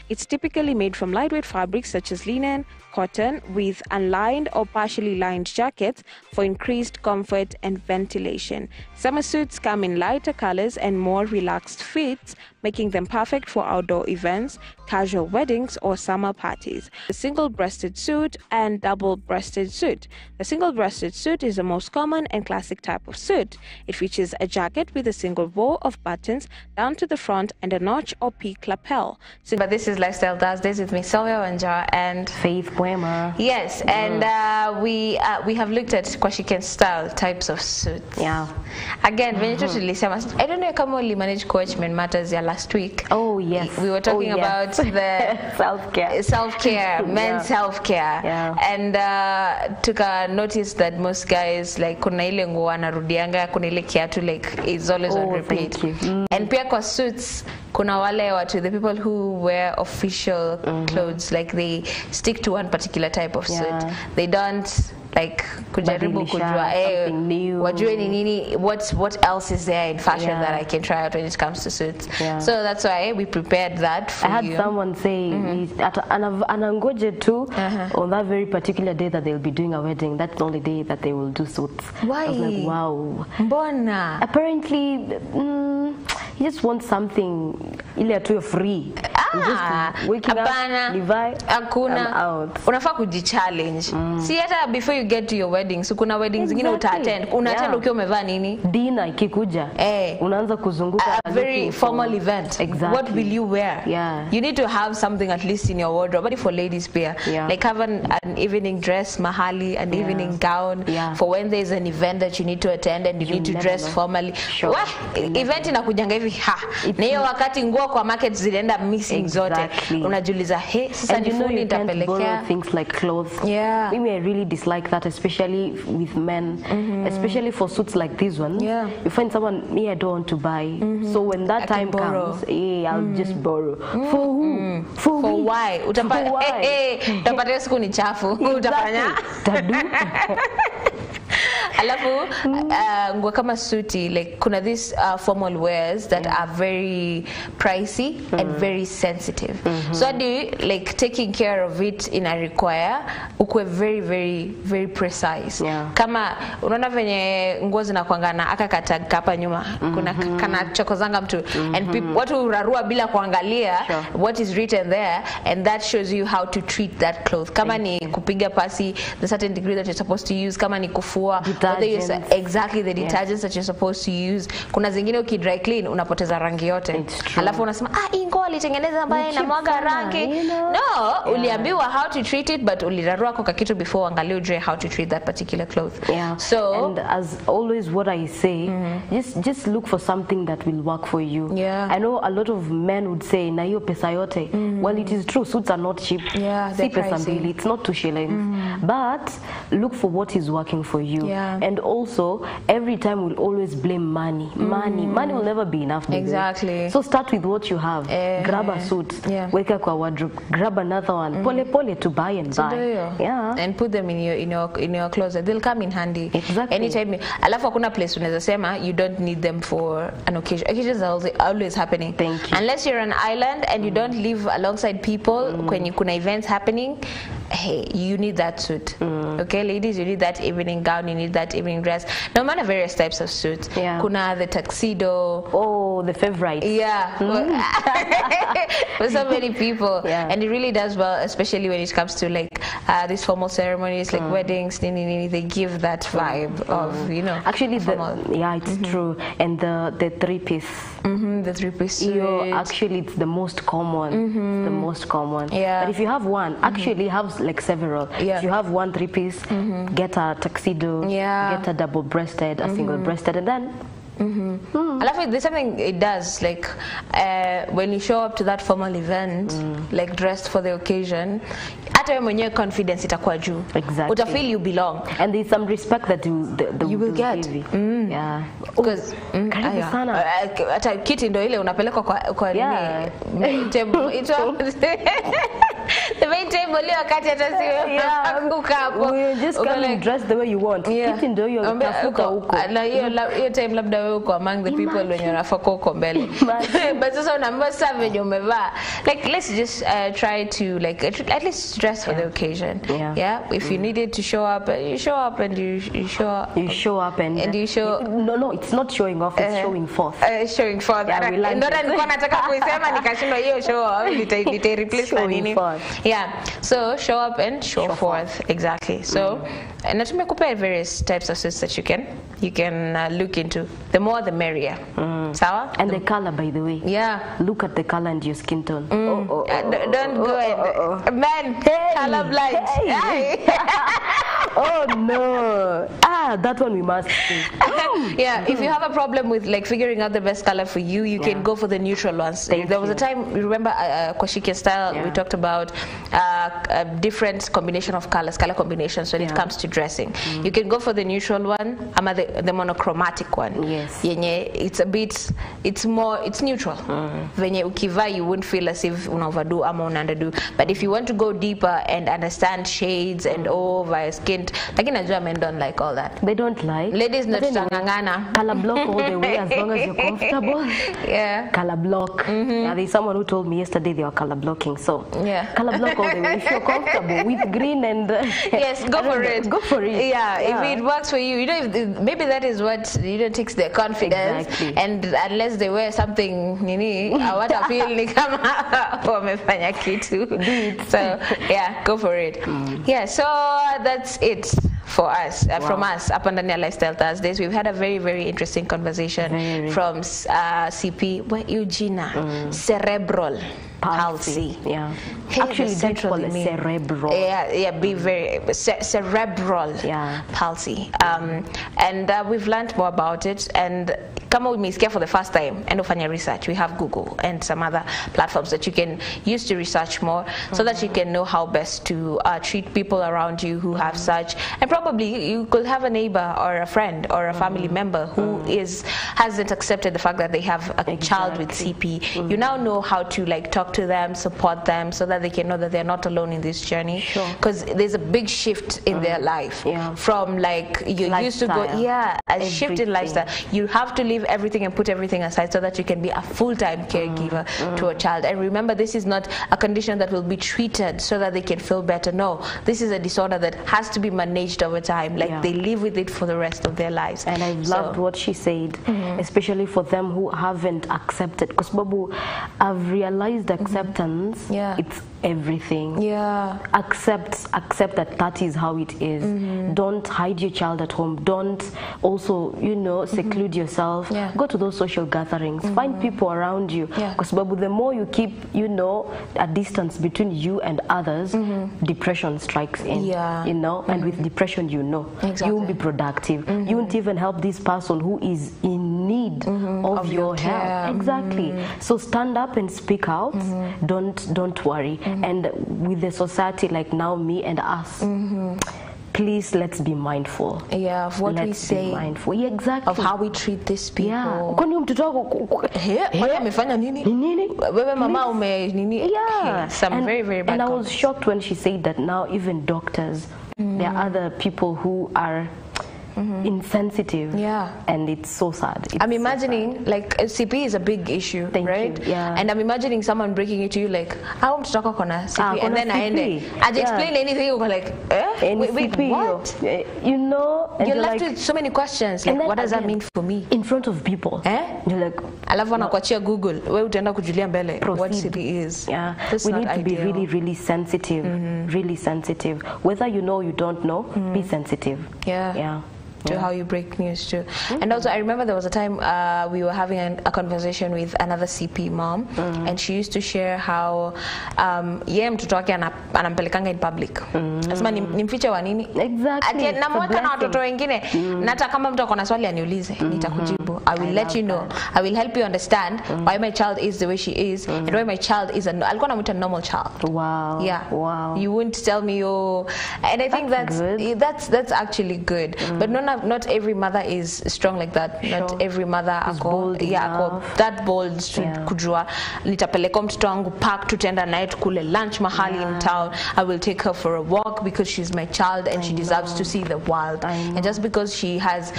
It's typically made from lightweight fabrics such as linen, cotton, with unlined or partially lined jackets for increased comfort and ventilation. Summer suits come in lighter colors and more relaxed fits, making them perfect for outdoor events, casual weddings, or summer parties. The single-breasted suit and double-breasted suit. The single-breasted suit is the most common and classic type of suit. It features a jacket with a single row of buttons down to the front and a notch or peak lapel. But this is Lifestyle Thursdays with me, Sylvia Wanjara and Faith Yes, and we have looked at Kwashiken style types of suits. Yeah. Again, when you tulisema, I don't know kama we managed Coach Men Matters last week. Oh yes. We were talking about the self-care, men's self-care. Yeah. And took a notice that most guys like kuna ile nguo anarudianga, kuna ile kiatu like is always on repeat. And pia kwa suits kuna wale watu, the people who wear official clothes, like they stick to one particular type of suit. They don't like kujaribu kujua wajue ni nini, what else is there in fashion that I can try out when it comes to suits. So that's why we prepared that for you. I had someone say anangoje tu on that very particular day that they'll be doing a wedding. That's the only day that they will do suits. Why? I was like, wow. Mbona? Apparently he just wants something ile tu free. Hapana, hakuna. Unafaa kujichallenge. See, hata before you get to your wedding, so kuna weddings zingine uta-attend. Una-attend ukiwa umevaa nini? Dinner ikikuja. Unaanza kuzunguka. A very formal event. Exactly. What will you wear? You need to have something at least in your wardrobe. But for ladies, like have an evening dress, mahali, an evening gown. For when there's an event that you need to attend and you need to dress formally. Event inakujanga hivi na hiyo wakati nguo kwa market zinaenda missing zote. Unajiuliza sasa nifuni nitapelekea things like clothes. I really dislike that, especially with men, especially for suits like this one. You find someone, me, I don't want to buy. So when that time comes, I'll just borrow. For who? For why? Utapata siku ni chafu. Utafanya alafu nguo kama suti, like kuna these formal wears that are very pricey and very sensitive. So like taking care of it require ukwe very very very precise. Kama unaona venye nguo zinakuangana aka katag hapa nyuma kuna kana chokozanga mtu and watu urarua bila kuangalia what is written there, and that shows you how to treat that cloth. Kama ni kupiga pasi, the certain degree that you're supposed to use. Kama ni kufua, exactly the detergents that you're supposed to use. Kuna zingine ukidry clean unapoteza rangi yote. Alafu unasema hii nguo alitengeneza ambaye inamwaga rangi. No, uliambiwa how to treat it, but ulirarua kwa kitu before angalia ujue how to treat that particular cloth. So and as always what I say, just look for something that will work for you. I know a lot of men would say na hiyo pesa yote. Well, it is true, suits are not cheap. They're pricey. It's not 2 shillings. But look for what is working for you. And also every time we'll always blame money. Money will never be enough. Exactly. So start with what you have. Grab a suit, weka kwa wardrobe, grab another one, pole to buy and buy. And put them in your closet. They'll come in handy. Anytime. Alafu hakuna place unaweza sema you don't need them for an occasion. Occasions are always happening. Unless you're an island and you don't live alongside people when kuna events happening, you need that suit. Okay, ladies, you need that evening gown, you need that evening dress. No matter various types of suits. Kuna the tuxedo. Oh, the favorite. For so many people. And it really does well, especially when it comes to like these formal ceremonies, like weddings, they give that vibe of, you know. Actually, it's true. And the three-piece. The three-piece suit. Actually, it's the most common. The most common. But if you have one, actually have like several. If you have one three-piece, get a tuxedo, get a double-breasted, a single-breasted, and then Alafu, there's something it does, like when you show up to that formal event, like dressed for the occasion, hata wewe mwenyewe confidence itakuwa juu. Uta feel you belong, and there's some respect that you will get. Because karibu sana. Hata kiti ndio ile unapeleka kwa nini table the main table ile wakati hata sio kukaa hapo. You just come dressed the way you want. Kiti ndio hiyo utafuka huko. Na hiyo time labda wewe uko among the people wenye unafaka uko mbele. But sasa unaambia sasa venye umevaa, like let's just try to like at least dress for the occasion. If you needed to show up, you show up and you show up and you show. No, it's not showing off, it's showing forth. Showing forth. Ndio nilikuwa nataka kuisema nikashindwa hiyo show nita replace na nini. So show up and show forth. Exactly. So And tumekupa various types of cysts that you can look into. The more the merrier. Sawa? And the color, by the way. Yeah. Look at the color and your skin tone. Don't go and man, colorblind. Hey. Oh no. That one we must see. Yeah, if you have a problem with like figuring out the best color for you, you can go for the neutral ones. There was a time, remember Kwashike style, we talked about a different combination of color combinations when it comes to dressing. You can go for the neutral one, ama the monochromatic one. Yes. Yenye it's neutral. Venye ukiva, you won't feel as if una overdo ama una underdo. But if you want to go deeper and understand shades and over skin, lakini najua men don't like all that. They don't like. Ladies not tangangana. Color block all the way as long as you're comfortable. Yeah. Color block. There's someone who told me yesterday they were color blocking. So color block all the way. If you're comfortable with green and yes, go for it. Go for it. Yeah, if it works for you, maybe that is what takes their confidence. Exactly. And unless they wear something, what I feel ni kama wamefanya kitu. So yeah, go for it. Yeah, so that's it for us, from us, up on the Lifestyle Thursdays. We've had a very, very interesting conversation from CP, Eugenia, Cerebral Palsy. Yeah. Hey, actually, that's called cerebral. Yeah, be very cerebral palsy. And we've learned more about it. And kama umesikia for the first time and ufanya research, we have Google and some other platforms that you can use to research more, so that you can know how best to treat people around you who have such. And probably you could have a neighbor or a friend or a family member who hasn't accepted the fact that they have a child with CP. You now know how to like talk to them, support them, so that they can know that they're not alone in this journey. Because there's a big shift in their life from like you used to go, a shift in lifestyle. You have to leave everything and put everything aside so that you can be a full-time caregiver to a child. And remember, this is not a condition that will be treated so that they can feel better. No, this is a disorder that has to be managed over time. Like they live with it for the rest of their lives. And I loved what she said, especially for them who haven't accepted. Because Babu, I've realized acceptance, it's everything. Accept that is how it is. Don't hide your child at home. Don't also, seclude yourself. Go to those social gatherings. Find people around you. Because Babu, the more you keep, a distance between you and others, depression strikes in. And with depression, you won't be productive. You won't even help this person who is in need of your help. Exactly. So stand up and speak out. Don't worry. And with the society like now, me and us, please, let's be mindful. Of what we say. Mindful. Exactly. Of how we treat these people. Some very, very bad And I was shocked when she said that now even doctors, there are other people who are insensitive, and it's so sad. I'm imagining like CP is a big issue, right? And I'm imagining someone breaking it to you like, I want to talk about CP, and then I explain anything, you go like, wait, what? You're left with so many questions. Like, what does that mean for me? In front of people. You're like, alafu wanakuachia Google, wewe utaenda kujulia mbele what CP is. We need to be really, really sensitive. Really sensitive. Whether you know or you don't know, be sensitive. To how you break news too. And also I remember there was a time we were having a conversation with another CP mom, and she used to share how mtoto wake anampelekanga in public. Nasema nimfiche wa nini? Exactly. Ati namweka na watoto wengine. Na hata kama mtu akona swali aniulize, nitakujibu. I will let you know. I will help you understand why my child is the way she is, and why my child is alikuwa namuita normal child. Wow. Wow. You wouldn't tell me and I think that's actually good. But not every mother is strong like that. Not every mother is bold that bold kujua nitapeleka mtoto wangu park, tutenda naye tukule lunch mahali in town. I will take her for a walk because she's my child and she deserves to see the world. And just because she has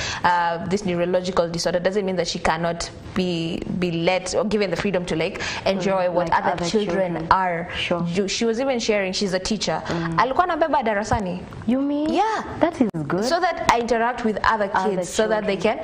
this neurological disorder doesn't mean that she cannot be let or given the freedom to like enjoy what other children are. She was even sharing, she's a teacher. Alikuwa anabeba darasani. You mean? Yeah. That is good. So that I interact with other kids so that they can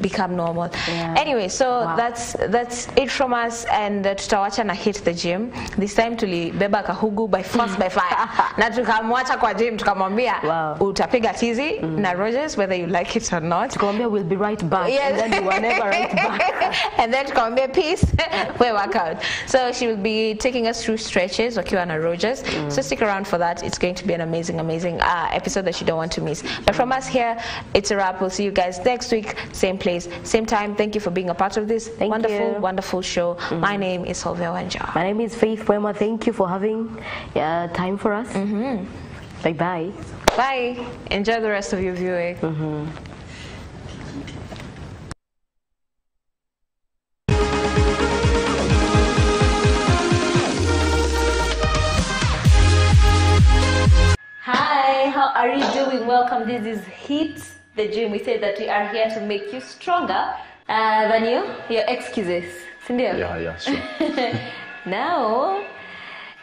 become normal. Anyway, so that's it from us, and tutawacha na hit the gym. This time tulibeba Kahugu by force by fire. Na tukamwacha kwa gym tukamwambia utapiga tizi na Rogers whether you like it or not. Tukamwambia we'll be right back. And then we were never right back. And then tukamwambia peace, we work out. So she will be taking us through stretches wakiwa na Rogers. So stick around for that. It's going to be an amazing episode that you don't want to miss. But from us here, it's a wrap. We'll see you guys next week, same place, same time. Thank you for being a part of this wonderful show. My name is Solveig Wanja. My name is Faith Wema. Thank you for having time for us. Bye. Bye. Enjoy the rest of your viewing. Hi, how are you doing? Welcome. This is Hit the Gym. We say that we are here to make you stronger than your excuses. Sindio? Yeah, sure. Now,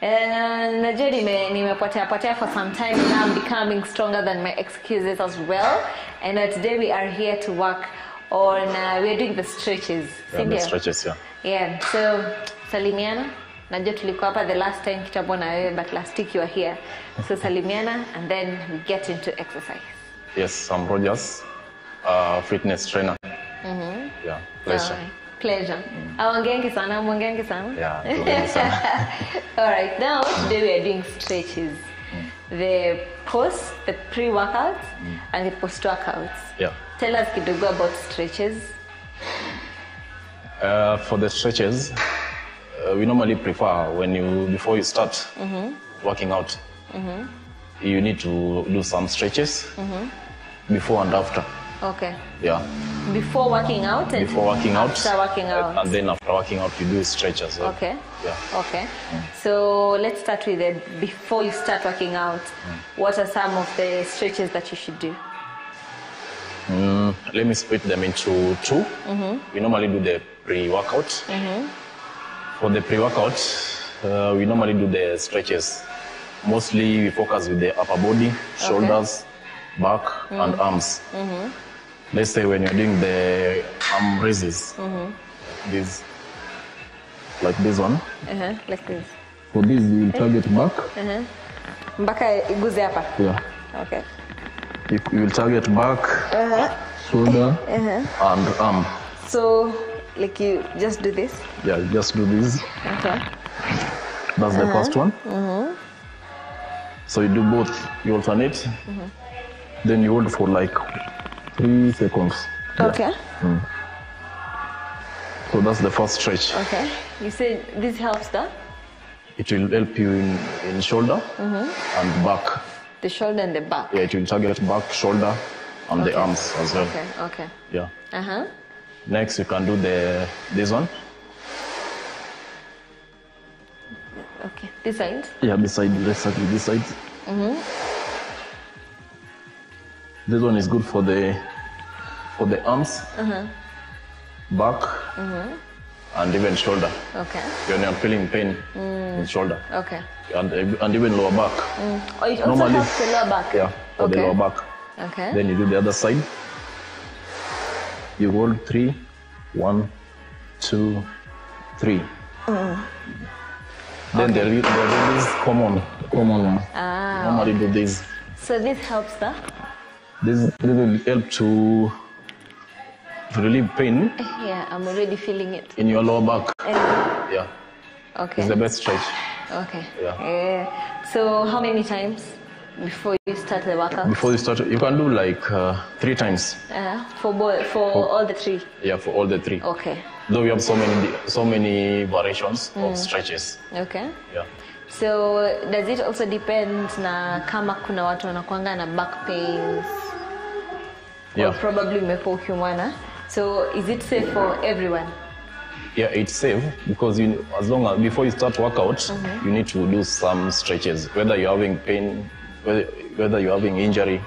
najua nimepotea for some time, and I'm becoming stronger than my excuses as well. And today we are here to work on, we're doing the stretches. Yeah, the stretches, Yeah, so salimiana. Najua tulikuwa hapa the last time kitambo na wewe, but last week you were here. So salimiana, and then we get into exercise. Yes, I'm Rogers, fitness trainer. Yeah, pleasure. Pleasure. Mwongeangi sana. Yeah, mwongeangi sana. All right, now today we are doing stretches. The pre-workouts and the post-workouts. Yeah. Tell us kidogo about stretches. For the stretches, we normally prefer before you start working out, you need to do some stretches before and after. Okay. Yeah. Before working out and after working out. And then after working out, you do stretches. Okay. Yeah. Okay. So let's start with before you start working out. What are some of the stretches that you should do? Let me split them into two. We normally do the pre-workout. For the pre-workout, we normally do the stretches. Mostly we focus with the upper body, shoulders, back, and arms. Let's say when you're doing the arm raises, like this one. Like this. For this, you will target back. Mpaka iguze hapa. Yeah. Okay. You will target back, shoulder, and arm. So, like you just do this? Yeah, you just do this. Okay. That's the first one. So you do both. You alternate. Then you hold for like 3 seconds. Okay. So that's the first stretch. Okay. You said this helps that? It will help you in shoulder and back. The shoulder and the back? Yeah, it will target back, shoulder, and the arms as well. Okay. Yeah. Next, you can do this one. Okay. This side? Yeah, this side. This one is good for the arms, back, and even shoulder. Okay. When you're feeling pain in shoulder. Okay. And even lower back. Oh, it also helps the lower back? Yeah, for the lower back. Okay. Then you do the other side. You hold 3, 1, 2, 3. Then there is common one. Normally do this. So this helps that? This will help to relieve pain. Yeah, I'm already feeling it. In your lower back. Yeah. Okay. It's the best stretch. Okay. Yeah. So how many times before you start the workout? Before you start, you can do like 3 times. For all the 3? Yeah, for all the 3. Okay. Though we have so many variations of stretches. Okay. Yeah. So does it also depend na kama kuna watu wanakuanga na back pains? Yeah. Or probably umekuwa ukiumwana. So is it safe for everyone? Yeah, it's safe because as long as before you start workout, you need to do some stretches. Whether you're having pain, whether you're having injury,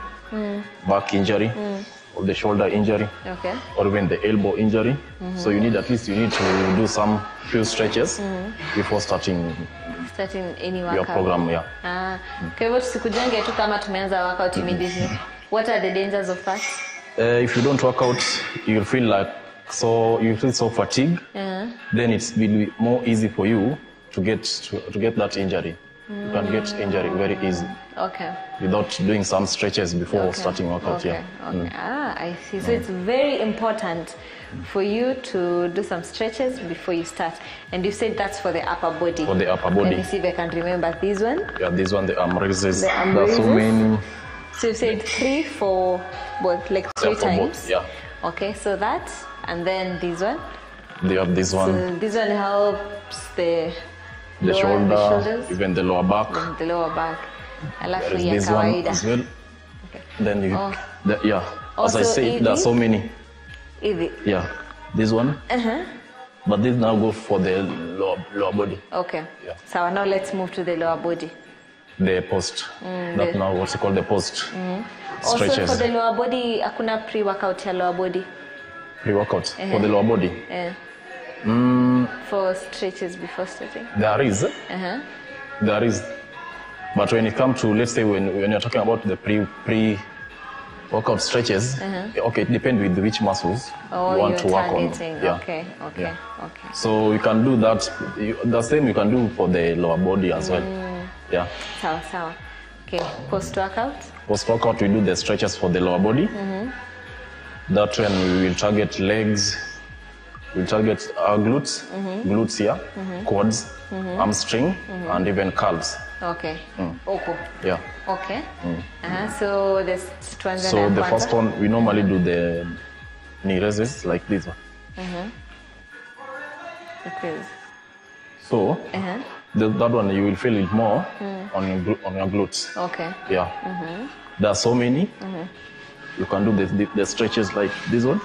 back injury, or the shoulder injury, or even the elbow injury. So you need to do some few stretches before starting any workout. Your program. Kwa hivyo tusikujange tu kama tumeanza workout immediately. What are the dangers of that? If you don't work out, you'll feel so fatigued. Then it will be more easy for you to get that injury. You can get injury very easy. Okay. Without doing some stretches before starting workout. Okay. I see. So it's very important for you to do some stretches before you start. And you said that's for the upper body. For the upper body. Let me see if I can remember this one. Yeah, this one, the arm raises. The arm there are raises. so many. So you said 3 for both, like 3 times. Both, yeah. Okay, so that, and then this one. They have this one. So this one helps the shoulders, even the lower back. The lower back. There is this one as well. Okay. Then you, as Also I said, there are so many. Easy. Yeah, this one. But this now go for the lower body. Okay. Yeah. So now let's move to the lower body. The post. That now what's it called, the post. Stretches. Also for the lower body, hakuna pre-workout ya lower body. Pre-workout for the lower body. For stretches before starting. There is. There is. But when it comes to, let's say, when you're talking about the pre-workout stretches, okay, it depends with which muscles you want to work on. Yeah. Okay. So you can do that. The same you can do for the lower body as well. Yeah. Sawa. Okay. Post-workout? Post-workout, we do the stretches for the lower body. That when we will target legs, we'll target our glutes, glutes here, quads, hamstring, and even calves. Okay. Oko. Yeah. Okay. So the first one, we normally do the knee raises like this one. Okay. So that one you will feel it more on your glutes. Okay. Yeah. There are so many. You can do the stretches like this one.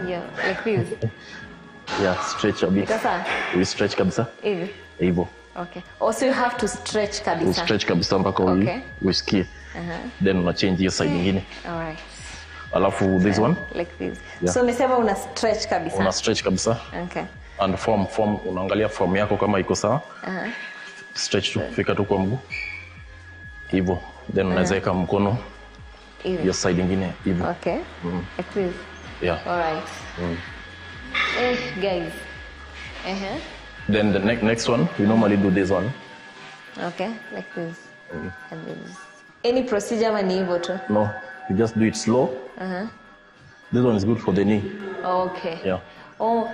Yeah, like this. Yeah, stretch a bit. We stretch kabisa. Hivyo. Okay. Also you have to stretch kabisa. We stretch kabisa mpaka usikie. Then una change hiyo side nyingine. All right. Alafu this one. Like this. Yeah. So umesema una stretch kabisa. Una stretch kabisa. Okay. And form unaangalia form yako kama iko sawa. Stretch tu fika tu kwa mguu. Hivyo. Then unaweza weka mkono hiyo side nyingine hivyo. Okay. Like this. Yeah. All right. Guys. Then the next one, we normally do this one. Okay, like this. And this. Any procedure mani hivyo tu? No, you just do it slow. This one is good for the knee. Okay. Yeah. Oh,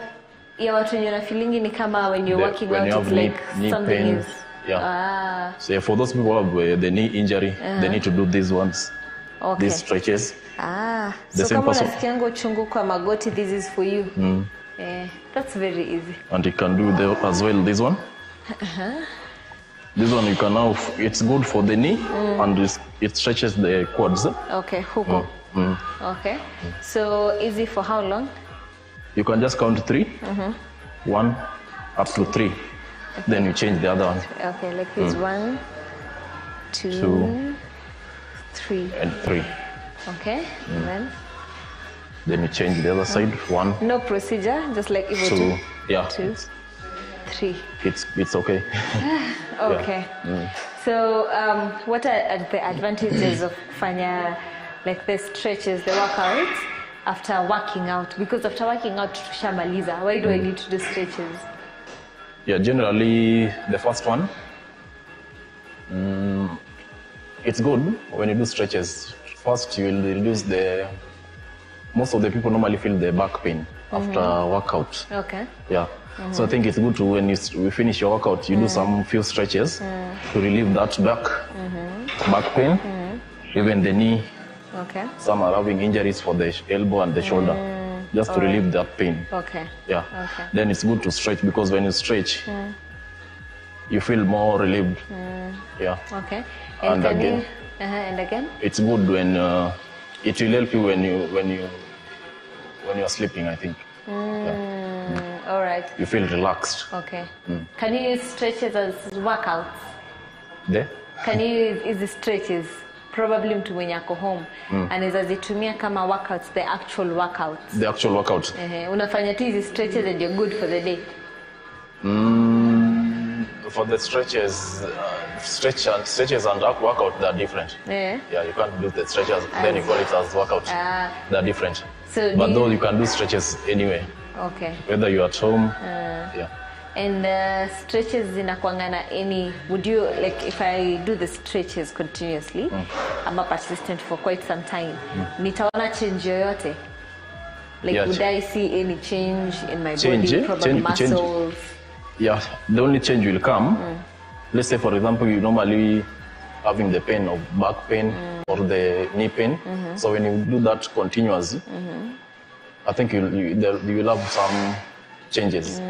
ya watu wenye na feeling ni kama when you're working out, it's like something pain, is. Yeah. So for those people who have the knee injury, they need to do these ones. Okay. These stretches. So kama unasikianga uchungu kwa magoti, this is for you. That's very easy. And you can do as well this one. This one you can now, it's good for the knee and it stretches the quads. Okay, huko. Okay. So easy for how long? You can just count 3. 1 up to 3. Okay. Then you change the other one. Okay, like this. 1, 2, 3. And 3. Okay, and then you change the other side. 1. No procedure, just like if 2. Yeah. 2, 3. It's okay. Okay. So what are the advantages of fanya like the stretches, the workouts after working out? Because after working out tushamaliza, why do I need to do stretches? Yeah, generally the first one, it's good when you do stretches. First, you will reduce most of the people normally feel the back pain after workout. Okay. Yeah. So I think it's good to, when we finish your workout, you do some few stretches to relieve that back pain, even the knee. Okay. Some are having injuries for the elbow and the shoulder, just to relieve that pain. Okay. Yeah. Okay. Then it's good to stretch, because when you stretch, you feel more relieved. Yeah. Okay. And again. And again. It's good when it will help you when you're sleeping, I think. All right. You feel relaxed. Okay. Can you use stretches as workouts? Can you use the stretches? Probably mtu mwenye ako home anaweza zitumia kama workouts, the actual workouts. The actual workout. Unafanya tu hizi stretches and you're good for the day. For the stretches, stretches and workout, they're different. Yeah. Yeah, you can't do the stretches, then you call it as workout. They're different. So but though you can do stretches anywhere. Okay. Whether you're at home, yeah. And stretches zinakuangana any, would you, like if I do the stretches continuously, I'm a persistent for quite some time, nitaona change yoyote? Like yeah, would I see any change in my body, probably muscles? Yeah, the only change will come, let's say for example, you normally having the pain of back pain or the knee pain, so when you do that continuously, I think you will have some changes.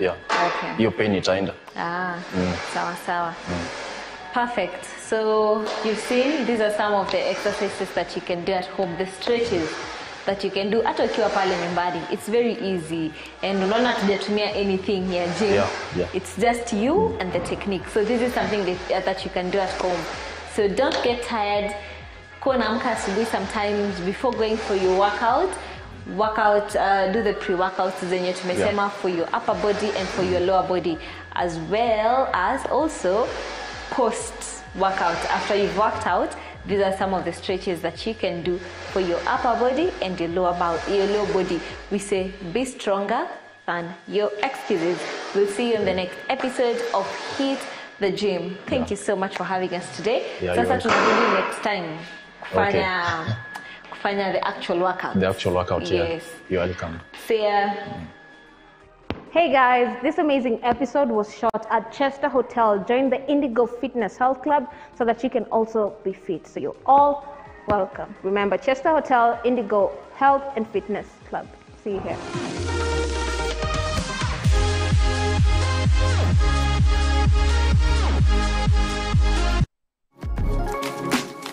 Yeah. Okay. Your pain itaenda. Sawa sawa. Perfect. So you've seen these are some of the exercises that you can do at home, the stretches that you can do hata ukiwa pale nyumbani. It's very easy and unaona tujatumia anything ya gym. Yeah. It's just you and the technique. So this is something that you can do at home. So don't get tired. Kuwa naamka asubuhi sometimes before going for your workout, do the pre-workouts zenye tumesema for your upper body and for your lower body, as well as also post-workout. After you've worked out, these are some of the stretches that you can do for your upper body and your lower body. We say be stronger than your excuses. We'll see you in the next episode of Hit the Gym. Thank you so much for having us today. Sasa tunarudi next time kufanya the actual workout. The actual workout, yes. Yeah. You're welcome. See ya. Hey guys, this amazing episode was shot at Chester Hotel. Join the Indigo Fitness Health Club so that you can also be fit. So you're all welcome. Remember, Chester Hotel, Indigo Health and Fitness Club. See you here.